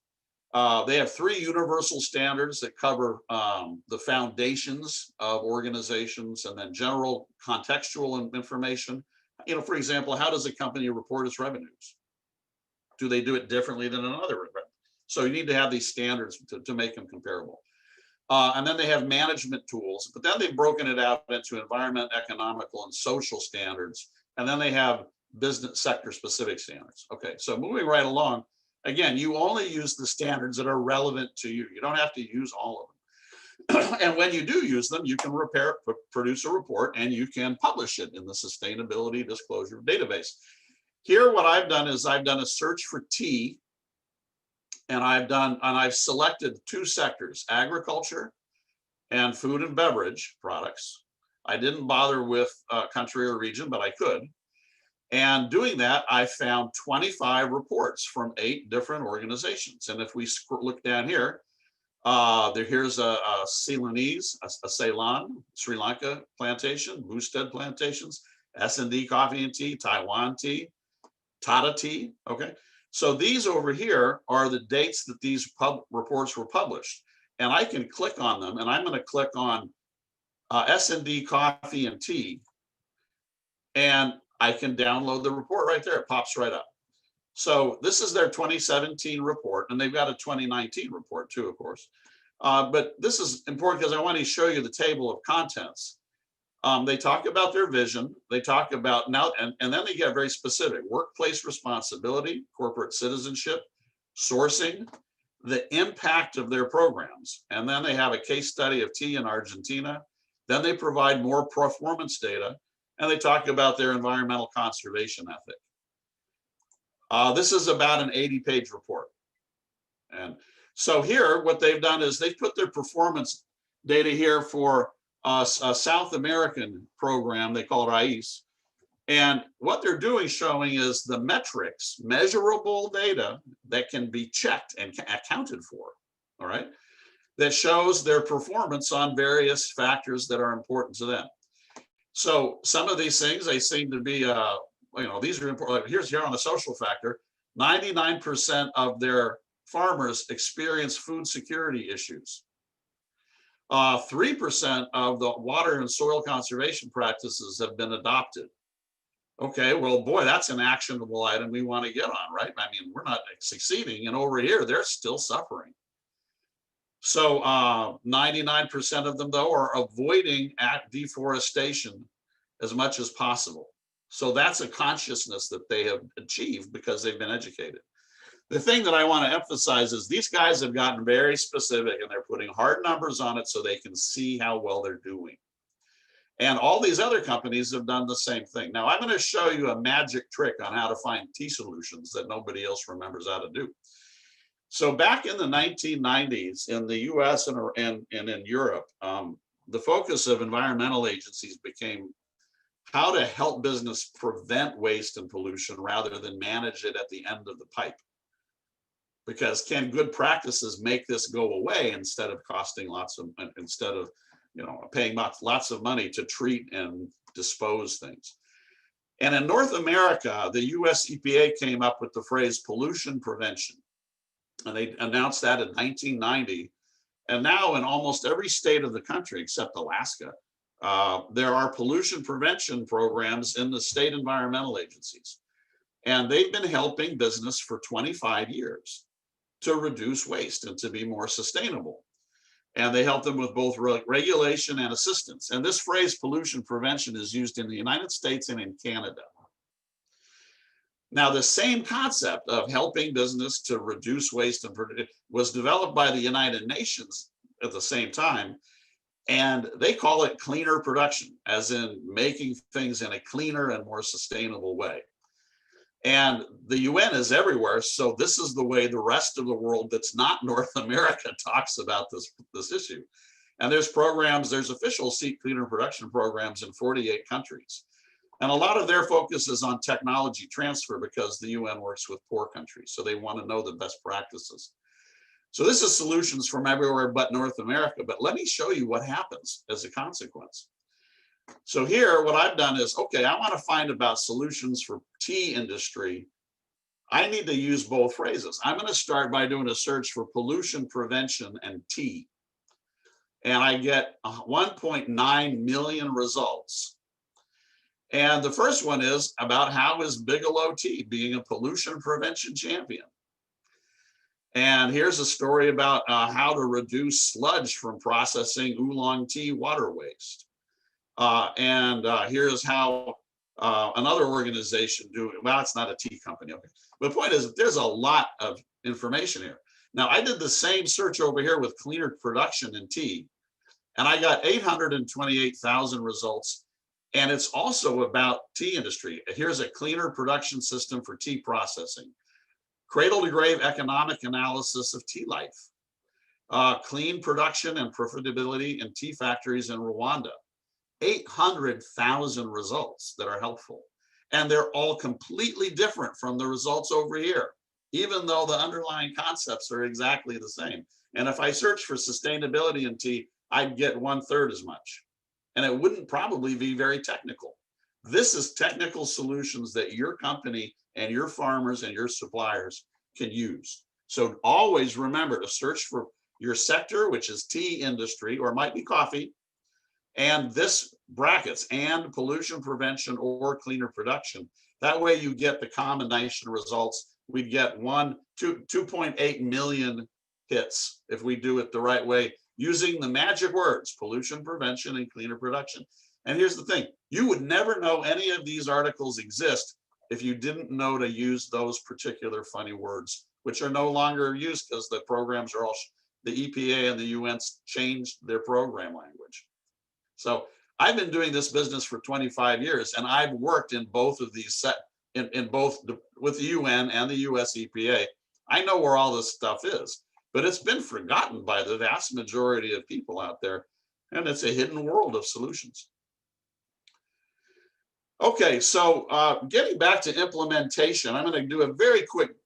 they have 3 universal standards that cover the foundations of organizations, and then general contextual information. For example, how does a company report its revenues? Do they do it differently than another? So you need to have these standards to make them comparable. And then they have management tools, but then they've broken it out into environment, economical, and social standards. And then they have business sector specific standards. Okay, so moving right along, again, you only use the standards that are relevant to you. You don't have to use all of them. And when you do use them, you can produce a report, and you can publish it in the Sustainability Disclosure Database. Here, what I've done is I've done a search for tea, and I've selected 2 sectors, agriculture and food and beverage products. I didn't bother with country or region, but I could. And doing that, I found 25 reports from 8 different organizations. And if we look down here, here's a Ceylonese, a Ceylon, Sri Lanka plantation, Boosted plantations, S&D coffee and tea, Taiwan tea, Tata tea. Okay, so these over here are the dates that these reports were published, and I can click on them, and I'm going to click on S&D coffee and tea, and I can download the report right there. It pops right up. So this is their 2017 report, and they've got a 2019 report too, of course. But this is important because I want to show you the table of contents. They talk about their vision. They talk about now, and then they get very specific: workplace responsibility, corporate citizenship, sourcing, the impact of their programs. And then they have a case study of tea in Argentina. Then they provide more performance data, and they talk about their environmental conservation ethic. This is about an 80-page report. And so here, what they've done is they've put their performance data here for a South American program. They call it RAIS. And what they're doing, showing is the metrics, measurable data that can be checked and accounted for, all right, that shows their performance on various factors that are important to them. So some of these things, they seem to be, these are important. Here's here on the social factor, 99% of their farmers experience food security issues. 3% of the water and soil conservation practices have been adopted. Okay, well, boy, that's an actionable item we want to get on, right? I mean, we're not succeeding, and over here, they're still suffering. So 99% of them, though, are avoiding deforestation as much as possible. So that's a consciousness that they have achieved because they've been educated. the thing that I want to emphasize is these guys have gotten very specific and they're putting hard numbers on it so they can see how well they're doing. And all these other companies have done the same thing. Now, I'm going to show you a magic trick on how to find tea solutions that nobody else remembers how to do. So back in the 1990s in the US and in Europe, the focus of environmental agencies became how to help business prevent waste and pollution rather than manage it at the end of the pipe. Because can good practices make this go away instead of paying lots of money to treat and dispose things. And in North America, the US EPA came up with the phrase pollution prevention. And they announced that in 1990. And now in almost every state of the country, except Alaska, there are pollution prevention programs in the state environmental agencies. And they've been helping business for 25 years to reduce waste and to be more sustainable. And they help them with both regulation and assistance. And this phrase pollution prevention is used in the United States and in Canada. Now, the same concept of helping business to reduce waste was developed by the United Nations at the same time. And they call it cleaner production, as in making things in a cleaner and more sustainable way. And the UN is everywhere. So this is the way the rest of the world that's not North America talks about this issue. And there's official cleaner production programs in 48 countries. And a lot of their focus is on technology transfer because the UN works with poor countries. So they want to know the best practices. So this is solutions from everywhere but North America. But let me show you what happens as a consequence. So here, what I've done is, okay, I want to find about solutions for tea industry. I need to use both phrases. I'm going to start by doing a search for pollution prevention and tea. And I get 1.9 million results. And the first one is about how is Bigelow Tea being a pollution prevention champion. And here's a story about how to reduce sludge from processing oolong tea water waste. Here's how another organization well, it's not a tea company. Okay. But the point is, there's a lot of information here. Now, I did the same search over here with cleaner production in tea, and I got 828,000 results. And it's also about tea industry. Here's a cleaner production system for tea processing. Cradle to grave economic analysis of tea life. Clean production and profitability in tea factories in Rwanda. 800,000 results that are helpful. And they're all completely different from the results over here, even though the underlying concepts are exactly the same. And if I search for sustainability in tea, I'd get 1/3 as much. And it wouldn't probably be very technical. This is technical solutions that your company and your farmers and your suppliers can use. So always remember to search for your sector, which is tea industry, or it might be coffee, and this brackets, and pollution prevention or cleaner production. That way you get the combination results. We'd get 2.8 million hits if we do it the right way, using the magic words, pollution prevention and cleaner production. And here's the thing, you would never know any of these articles exist if you didn't know to use those particular funny words, which are no longer used because the programs are all, the EPA and the UN changed their program language. So I've been doing this business for 25 years, and I've worked in both of these with the UN and the US EPA. I know where all this stuff is. But it's been forgotten by the vast majority of people out there, and it's a hidden world of solutions. Okay, so getting back to implementation, I'm going to do a very quick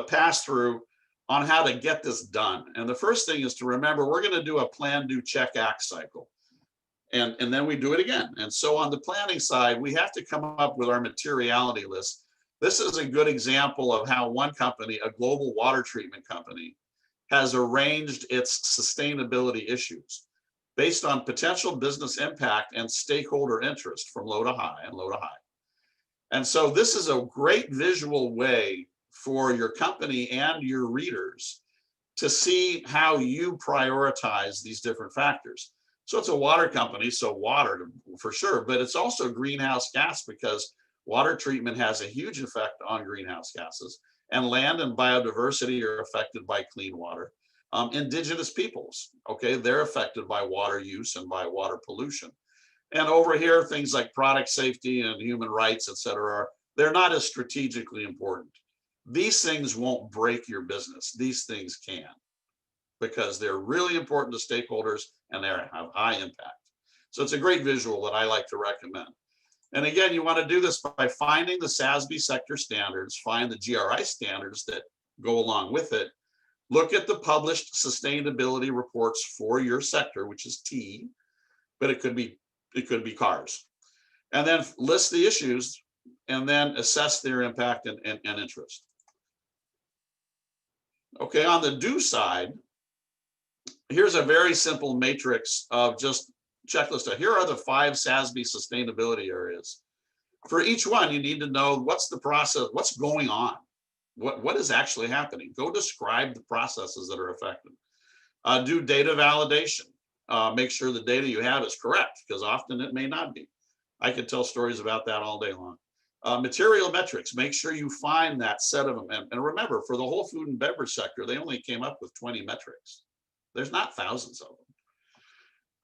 pass through on how to get this done. And the first thing is to remember, we're going to do a plan, do, check, act cycle. And then we do it again. And so on the planning side, we have to come up with our materiality list. This is a good example of how one company, a global water treatment company, has arranged its sustainability issues based on potential business impact and stakeholder interest from low to high and low to high. And so this is a great visual way for your company and your readers to see how you prioritize these different factors. So it's a water company, so water for sure, but it's also greenhouse gas because water treatment has a huge effect on greenhouse gases. and land and biodiversity are affected by clean water. Indigenous peoples, okay, they're affected by water use and by water pollution. And over here, things like product safety and human rights, et cetera, they're not as strategically important. These things won't break your business. These things can, because they're really important to stakeholders and they have high impact. So it's a great visual that I like to recommend. And again, you want to do this by finding the SASB sector standards, find the GRI standards that go along with it, look at the published sustainability reports for your sector, which is T, but it could be cars. And then list the issues and then assess their impact and interest. Okay, on the do side, here's a very simple matrix of just checklist. Here are the 5 SASB sustainability areas. For each one, you need to know what's the process, what's going on, what is actually happening. Go describe the processes that are affected. Do data validation. Make sure the data you have is correct, because often it may not be. I could tell stories about that all day long. Material metrics, make sure you find that set of them. And remember, for the whole food and beverage sector, they only came up with 20 metrics. There's not thousands of them.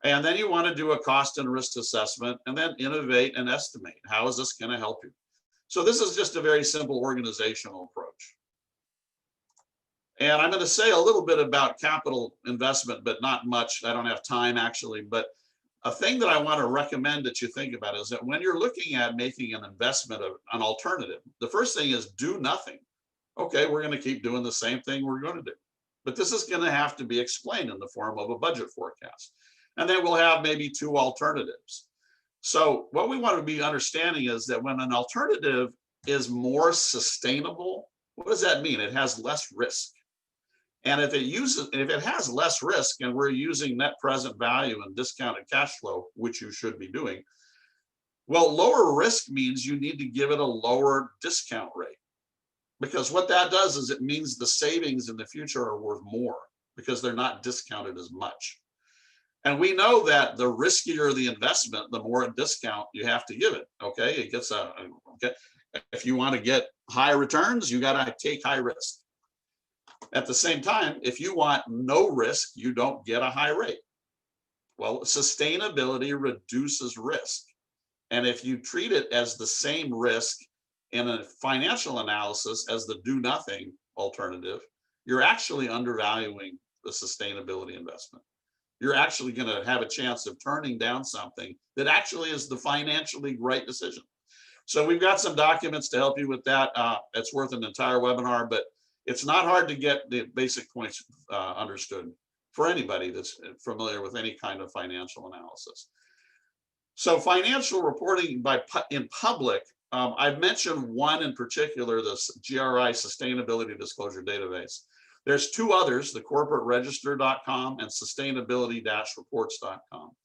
And then you want to do a cost and risk assessment, and then innovate and estimate. How is this going to help you? So this is just a very simple organizational approach. And I'm going to say a little bit about capital investment, but not much. I don't have time actually, but a thing that I want to recommend that you think about is that when you're looking at making an investment of an alternative, the first thing is do nothing. Okay, we're going to keep doing the same thing we're going to do. But this is going to have to be explained in the form of a budget forecast. And then we'll have maybe 2 alternatives. So what we want to be understanding is that when an alternative is more sustainable, what does that mean? It has less risk. And if it has less risk and we're using net present value and discounted cash flow, which you should be doing, well, lower risk means you need to give it a lower discount rate. Because what that does is it means the savings in the future are worth more because they're not discounted as much. And we know that the riskier the investment, the more a discount you have to give it. Okay, it gets okay. If you want to get high returns, you got to take high risk. At the same time, if you want no risk, you don't get a high rate. Well, sustainability reduces risk. And if you treat it as the same risk in a financial analysis as the do nothing alternative, you're actually undervaluing the sustainability investment. You're actually going to have a chance of turning down something that actually is the financially right decision. So we've got some documents to help you with that. It's worth an entire webinar, but it's not hard to get the basic points understood for anybody that's familiar with any kind of financial analysis. So financial reporting in public, I've mentioned one in particular, this GRI Sustainability Disclosure Database. There's 2 others, the corporateregister.com and sustainability-reports.com.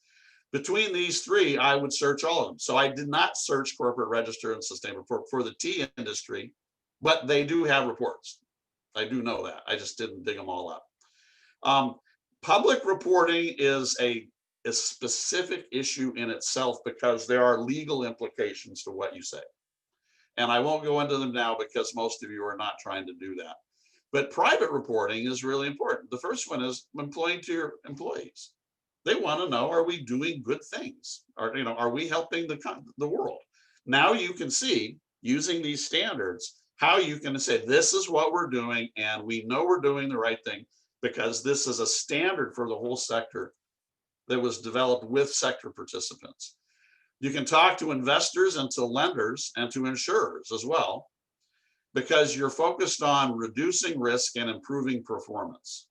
Between these 3, I would search all of them. So I did not search corporate register and sustainable report for the tea industry, but they do have reports. I do know that. I just didn't dig them all up. Public reporting is a specific issue in itself because there are legal implications to what you say. And I won't go into them now because most of you are not trying to do that. But private reporting is really important. The first one is employing to your employees. They want to know, are we doing good things? Are we helping the world? Now you can see, using these standards, how you can say, this is what we're doing, and we know we're doing the right thing because this is a standard for the whole sector that was developed with sector participants. You can talk to investors and to lenders and to insurers as well, because you're focused on reducing risk and improving performance.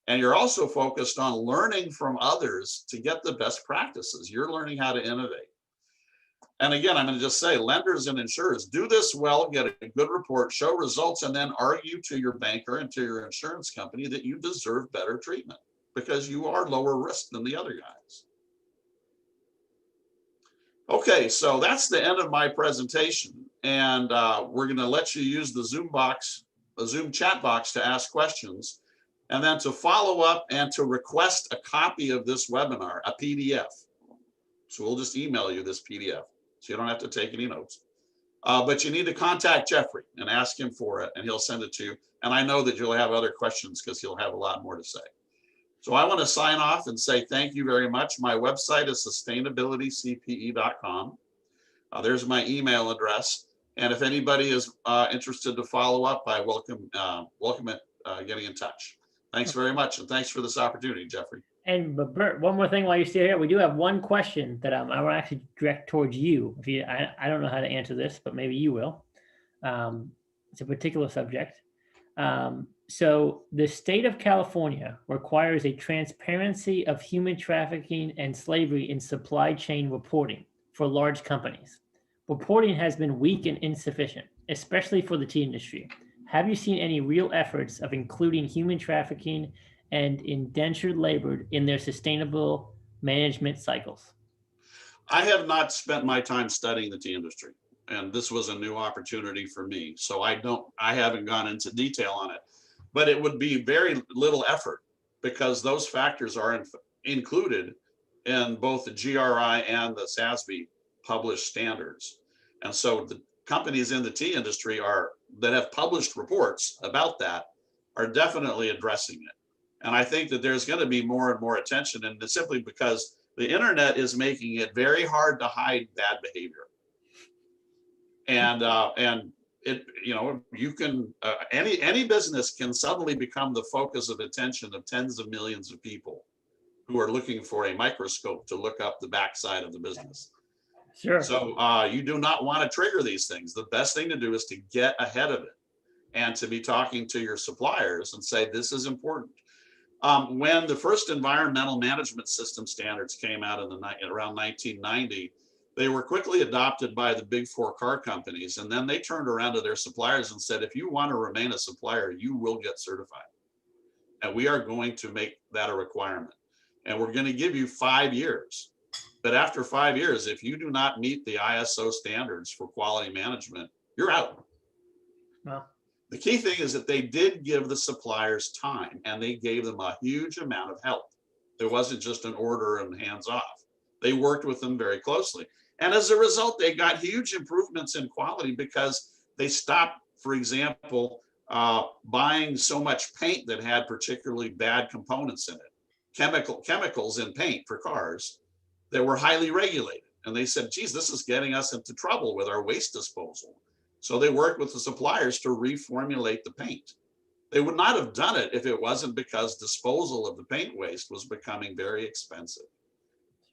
And you're also focused on learning from others to get the best practices. You're learning how to innovate. And again, I'm going to just say, lenders and insurers, do this well, get a good report, show results, and then argue to your banker and to your insurance company that you deserve better treatment because you are lower risk than the other guys. Okay, so that's the end of my presentation. And we're going to let you use the Zoom box, the Zoom chat box to ask questions, and then to follow up and to request a copy of this webinar, a PDF. So we'll just email you this PDF, so you don't have to take any notes. But you need to contact Jeffrey and ask him for it, and he'll send it to you. And I know that you'll have other questions because he'll have a lot more to say. So I want to sign off and say thank you very much. My website is sustainabilitycpe.com. There's my email address. And if anybody is interested to follow up, I welcome it getting in touch. Thanks very much. And thanks for this opportunity, Jeffrey. And but Burt, one more thing while you're still here, we do have one question that I will actually direct towards you. If you, I don't know how to answer this, but maybe you will. It's a particular subject. So the state of California requires a transparency of human trafficking and slavery in supply chain reporting for large companies. Reporting has been weak and insufficient, especially for the tea industry. Have you seen any real efforts of including human trafficking and indentured labor in their sustainable management cycles? I have not spent my time studying the tea industry, and this was a new opportunity for me. So I haven't gone into detail on it, but it would be very little effort because those factors are included in both the GRI and the SASB published standards. And so the companies in the tea industry that have published reports about that are definitely addressing it. And I think that there's going to be more and more attention, and it's simply because the internet is making it very hard to hide bad behavior. And it, you can any business can suddenly become the focus of attention of tens of millions of people who are looking for a microscope to look up the backside of the business. Sure. So you do not want to trigger these things. The best thing to do is to get ahead of it and to be talking to your suppliers and say, this is important. When the first environmental management system standards came out around 1990, they were quickly adopted by the big four car companies. And then they turned around to their suppliers and said, if you want to remain a supplier, you will get certified. And we are going to make that a requirement. And we're going to give you 5 years. But after 5 years, if you do not meet the ISO standards for quality management, you're out. Well, the key thing is that they did give the suppliers time, and they gave them a huge amount of help. There wasn't just an order and hands off. They worked with them very closely. And as a result, they got huge improvements in quality because they stopped, for example, buying so much paint that had particularly bad components in it, chemicals in paint for cars that were highly regulated. And they said, geez, this is getting us into trouble with our waste disposal. So they worked with the suppliers to reformulate the paint. They would not have done it if it wasn't because disposal of the paint waste was becoming very expensive.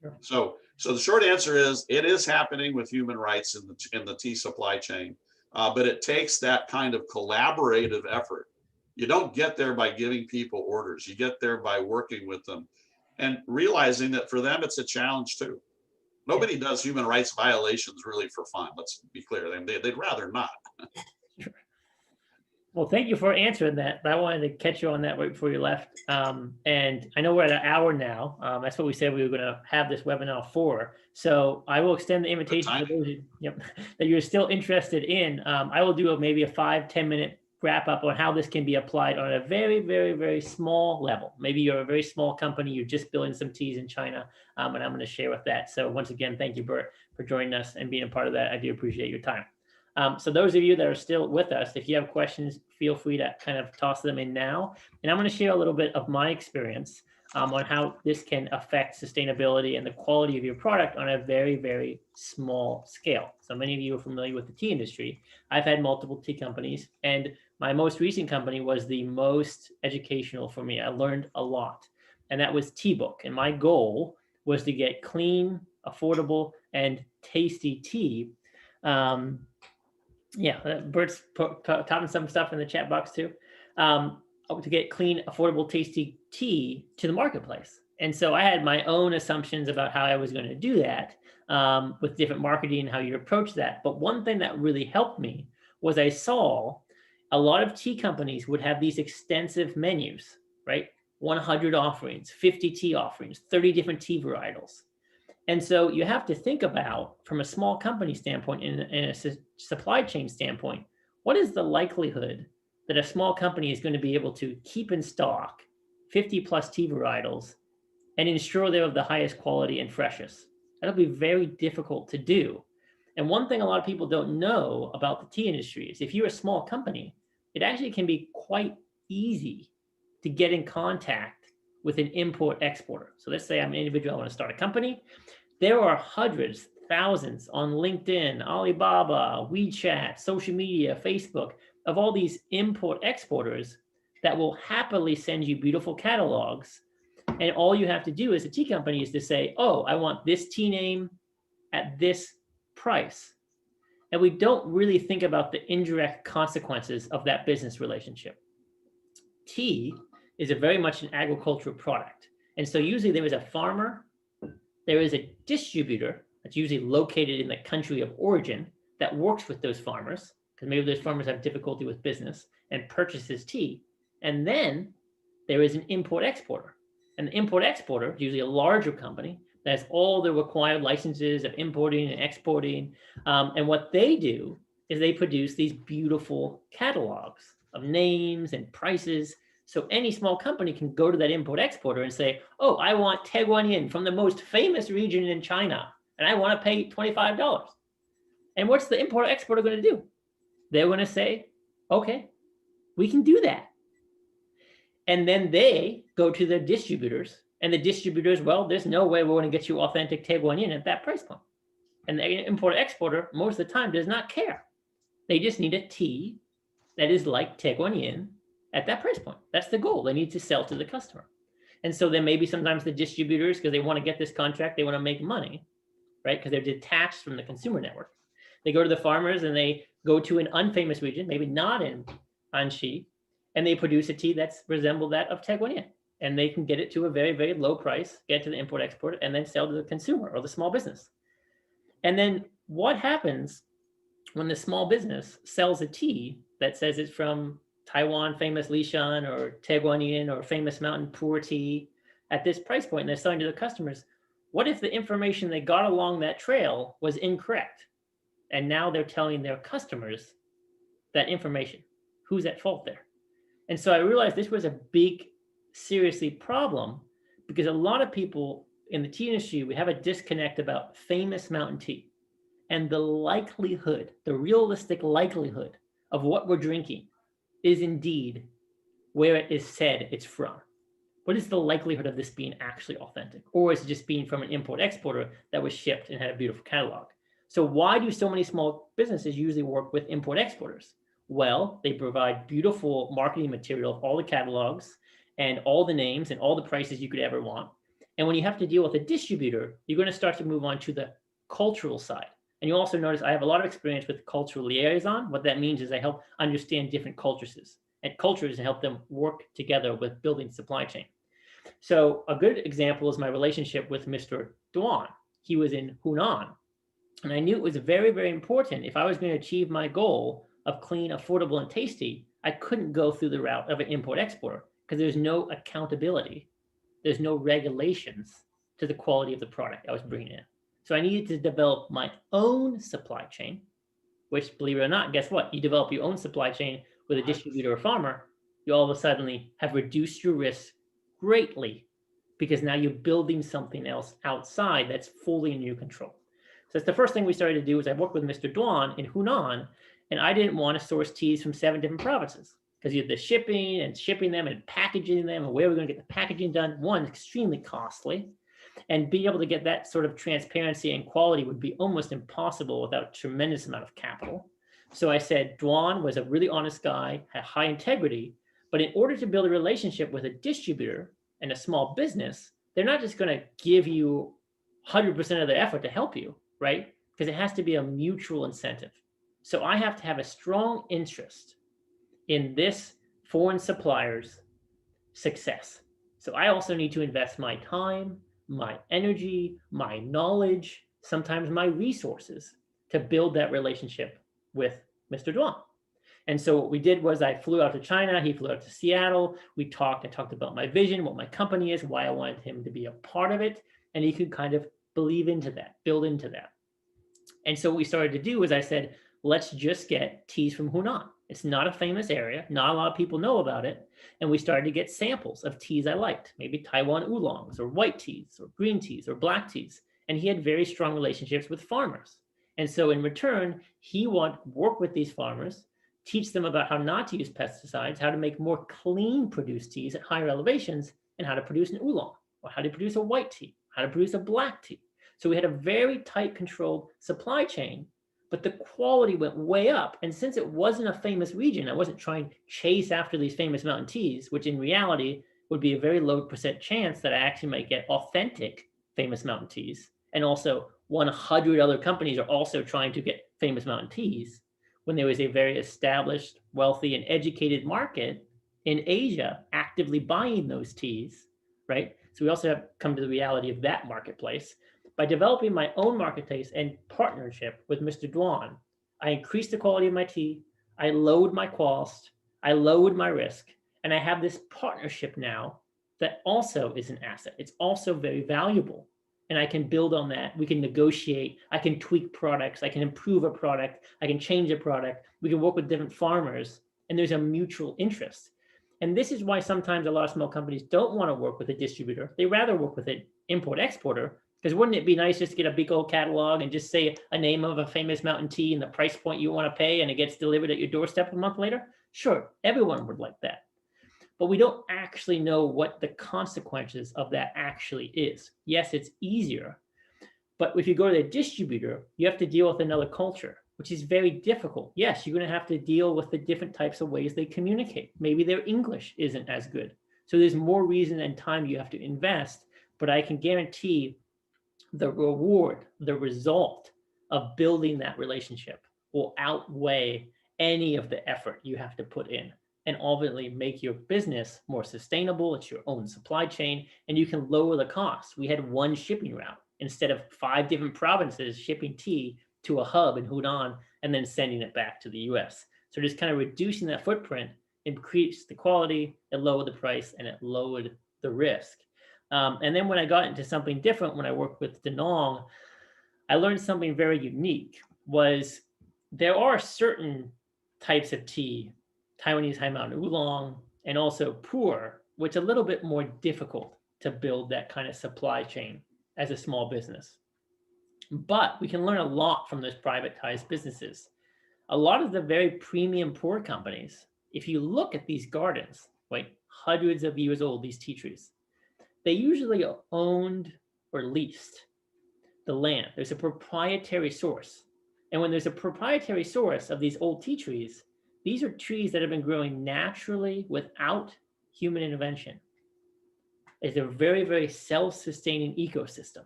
Sure. So the short answer is it is happening with human rights in the tea supply chain, but it takes that kind of collaborative effort. You don't get there by giving people orders. You get there by working with them and realizing that for them, it's a challenge too. Nobody does human rights violations really for fun. Let's be clear. They'd rather not. Sure. Well, thank you for answering that. But I wanted to catch you on that right before you left. And I know we're at an hour now. That's what we said we were going to have this webinar for. So I will extend the invitation to those that you're still interested in. I will do maybe a 5-10 minute wrap up on how this can be applied on a very, very, very small level. Maybe you're a very small company, you're just building some teas in China, and I'm going to share with that. So once again, thank you, Burt, for joining us and being a part of that. I do appreciate your time. So those of you that are still with us, if you have questions, feel free to kind of toss them in now. And I'm going to share a little bit of my experience on how this can affect sustainability and the quality of your product on a very, very small scale. So many of you are familiar with the tea industry. I've had multiple tea companies, and my most recent company was the most educational for me. I learned a lot, and that was Tea Book. And my goal was to get clean, affordable, and tasty tea. Burt's topping some stuff in the chat box too. To get clean, affordable, tasty tea to the marketplace. And so I had my own assumptions about how I was going to do that with different marketing and how you approach that. But one thing that really helped me was I saw a lot of tea companies would have these extensive menus, right? 100 offerings, 50 tea offerings, 30 different tea varietals. And so you have to think about, from a small company standpoint, in a supply chain standpoint, what is the likelihood that a small company is going to be able to keep in stock 50 plus tea varietals and ensure they're of the highest quality and freshest? That'll be very difficult to do. And one thing a lot of people don't know about the tea industry is if you're a small company, it actually can be quite easy to get in contact with an import exporter. So let's say I'm an individual, I want to start a company. There are hundreds, thousands on LinkedIn, Alibaba, WeChat, social media, Facebook, of all these import exporters that will happily send you beautiful catalogs. And all you have to do as a tea company is to say, oh, I want this tea name at this price. And we don't really think about the indirect consequences of that business relationship. Tea is a very much an agricultural product. And so usually there is a farmer, there is a distributor that's usually located in the country of origin that works with those farmers, because maybe those farmers have difficulty with business, and purchases tea. And then there is an import exporter. And the import exporter is usually a larger company that has all the required licenses of importing and exporting. And what they do is they produce these beautiful catalogs of names and prices. So any small company can go to that import exporter and say, oh, I want Teguanyin from the most famous region in China, and I want to pay $25. And what's the import exporter going to do? They're going to say, okay, we can do that. And then they go to their distributors, and the distributors, well, there's no way we're going to get you authentic Teguanyin at that price point. And the import exporter, most of the time, does not care. They just need a tea that is like Teguanyin at that price point. That's the goal. They need to sell to the customer. And so then maybe sometimes the distributors, because they want to get this contract, they want to make money, right? Because they're detached from the consumer network. They go to the farmers and they go to an unfamous region, maybe not in Anxi, and they produce a tea that's resemble that of Teguanyin. And they can get it to a very, very low price, get to the import export, and then sell to the consumer or the small business. And then what happens when the small business sells a tea that says it's from Taiwan famous Lishan or Teguanyin or famous mountain Pu'er tea at this price point, and they're selling to the customers? What if the information they got along that trail was incorrect? And now they're telling their customers that information. Who's at fault there? And so I realized this was a big, seriously problem, because a lot of people in the tea industry, we have a disconnect about famous mountain tea and the likelihood, the realistic likelihood of what we're drinking is indeed where it is said it's from. What is the likelihood of this being actually authentic? Or is it just being from an import exporter that was shipped and had a beautiful catalog? So why do so many small businesses usually work with import exporters? Well, they provide beautiful marketing material of all the catalogs and all the names and all the prices you could ever want. And when you have to deal with a distributor, you're going to start to move on to the cultural side. And you also notice I have a lot of experience with cultural liaison. What that means is I help understand different cultures and help them work together with building supply chain. So a good example is my relationship with Mr. Duan. He was in Hunan. And I knew it was very, very important. If I was going to achieve my goal of clean, affordable, and tasty, I couldn't go through the route of an import-exporter because there's no accountability. There's no regulations to the quality of the product I was bringing in. So I needed to develop my own supply chain, which, believe it or not, guess what? You develop your own supply chain with a distributor or farmer, you all of a sudden have reduced your risk greatly because now you're building something else outside that's fully in your control. So that's the first thing we started to do is I worked with Mr. Duan in Hunan, and I didn't want to source teas from 7 different provinces because you had the shipping them and packaging them and where we're going to get the packaging done. One, extremely costly, and being able to get that sort of transparency and quality would be almost impossible without a tremendous amount of capital. So I said Duan was a really honest guy, had high integrity, but in order to build a relationship with a distributor and a small business, they're not just going to give you 100% of their effort to help you, right? Because it has to be a mutual incentive. So I have to have a strong interest in this foreign supplier's success. So I also need to invest my time, my energy, my knowledge, sometimes my resources to build that relationship with Mr. Duan. And so what we did was I flew out to China, he flew out to Seattle. I talked about my vision, what my company is, why I wanted him to be a part of it. And he could kind of believe into that, build into that. And so what we started to do was I said, let's just get teas from Hunan. It's not a famous area. Not a lot of people know about it. And we started to get samples of teas I liked, maybe Taiwan oolongs or white teas or green teas or black teas. And he had very strong relationships with farmers. And so in return, he would work with these farmers, teach them about how not to use pesticides, how to make more clean produced teas at higher elevations, and how to produce an oolong, or how to produce a white tea, how to produce a black tea. So we had a very tight controlled supply chain, but the quality went way up. And since it wasn't a famous region, I wasn't trying to chase after these famous mountain teas, which in reality would be a very low percent chance that I actually might get authentic famous mountain teas. And also 100 other companies are also trying to get famous mountain teas, when there was a very established, wealthy, and educated market in Asia actively buying those teas, right? So we also have come to the reality of that marketplace. By developing my own marketplace and partnership with Mr. Dwan, I increased the quality of my tea, I lowered my cost, I lowered my risk, and I have this partnership now that also is an asset. It's also very valuable. And I can build on that. We can negotiate. I can tweak products. I can improve a product. I can change a product. We can work with different farmers, and there's a mutual interest. And this is why sometimes a lot of small companies don't want to work with a distributor. They rather work with an import-exporter, because wouldn't it be nice just to get a big old catalog and just say a name of a famous mountain tea and the price point you want to pay, and it gets delivered at your doorstep a month later? Sure, everyone would like that. But we don't actually know what the consequences of that actually is. Yes, it's easier, but if you go to a distributor, you have to deal with another culture, which is very difficult. Yes, you're going to have to deal with the different types of ways they communicate. Maybe their English isn't as good. So there's more reason and time you have to invest, but I can guarantee the reward, the result of building that relationship will outweigh any of the effort you have to put in, and ultimately make your business more sustainable. It's your own supply chain, and you can lower the costs. We had one shipping route instead of 5 different provinces shipping tea to a hub in Hunan and then sending it back to the US. So just kind of reducing that footprint increased the quality, it lowered the price, and it lowered the risk. And then when I got into something different, when I worked with Danong, I learned something very unique. Was there are certain types of tea, Taiwanese high mountain oolong, and also pu'er, which are a little bit more difficult to build that kind of supply chain as a small business. But we can learn a lot from those privatized businesses. A lot of the very premium pu'er companies, if you look at these gardens, like hundreds of years old, these tea trees, they usually owned or leased the land. There's a proprietary source. And when there's a proprietary source of these old tea trees, these are trees that have been growing naturally without human intervention. It's a very, very self-sustaining ecosystem,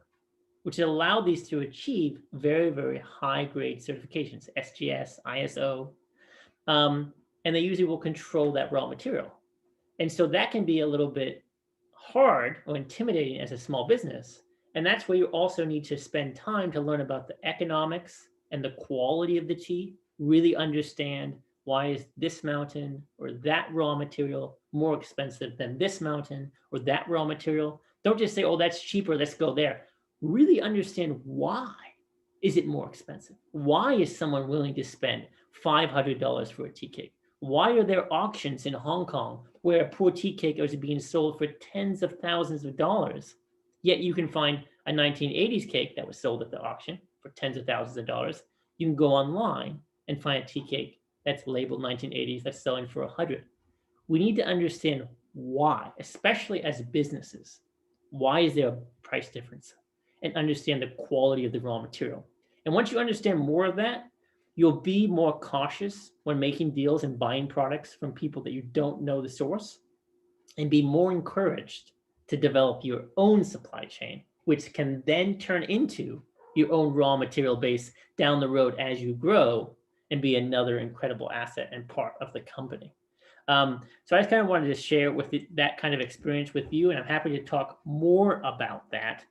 which allowed these to achieve very, very high-grade certifications, SGS, ISO, and they usually will control that raw material. And so that can be a little bit hard or intimidating as a small business. And that's where you also need to spend time to learn about the economics and the quality of the tea, really understand why is this mountain or that raw material more expensive than this mountain or that raw material. Don't just say, oh, that's cheaper, let's go there. Really understand why is it more expensive? Why is someone willing to spend $500 for a tea cake? Why are there auctions in Hong Kong where a poor tea cake is being sold for tens of thousands of dollars, yet you can find a 1980s cake that was sold at the auction for tens of thousands of dollars? You can go online and find a tea cake that's labeled 1980s that's selling for 100. We need to understand why, especially as businesses. Why is there a price difference? And understand the quality of the raw material. And once you understand more of that, you'll be more cautious when making deals and buying products from people that you don't know the source, and be more encouraged to develop your own supply chain, which can then turn into your own raw material base down the road as you grow and be another incredible asset and part of the company. So I just kind of wanted to share with that kind of experience with you, and I'm happy to talk more about that.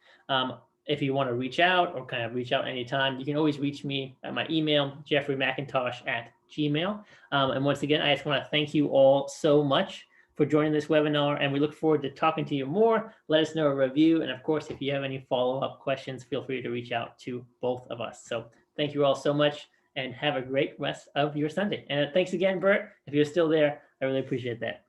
If you want to reach out or kind of reach out anytime, you can always reach me at my email, jeffreymcintosh@gmail.com. And once again, I just want to thank you all so much for joining this webinar, and we look forward to talking to you more. Let us know a review, and of course, if you have any follow-up questions, feel free to reach out to both of us. So thank you all so much, and have a great rest of your Sunday. And thanks again, Burt. If you're still there, I really appreciate that.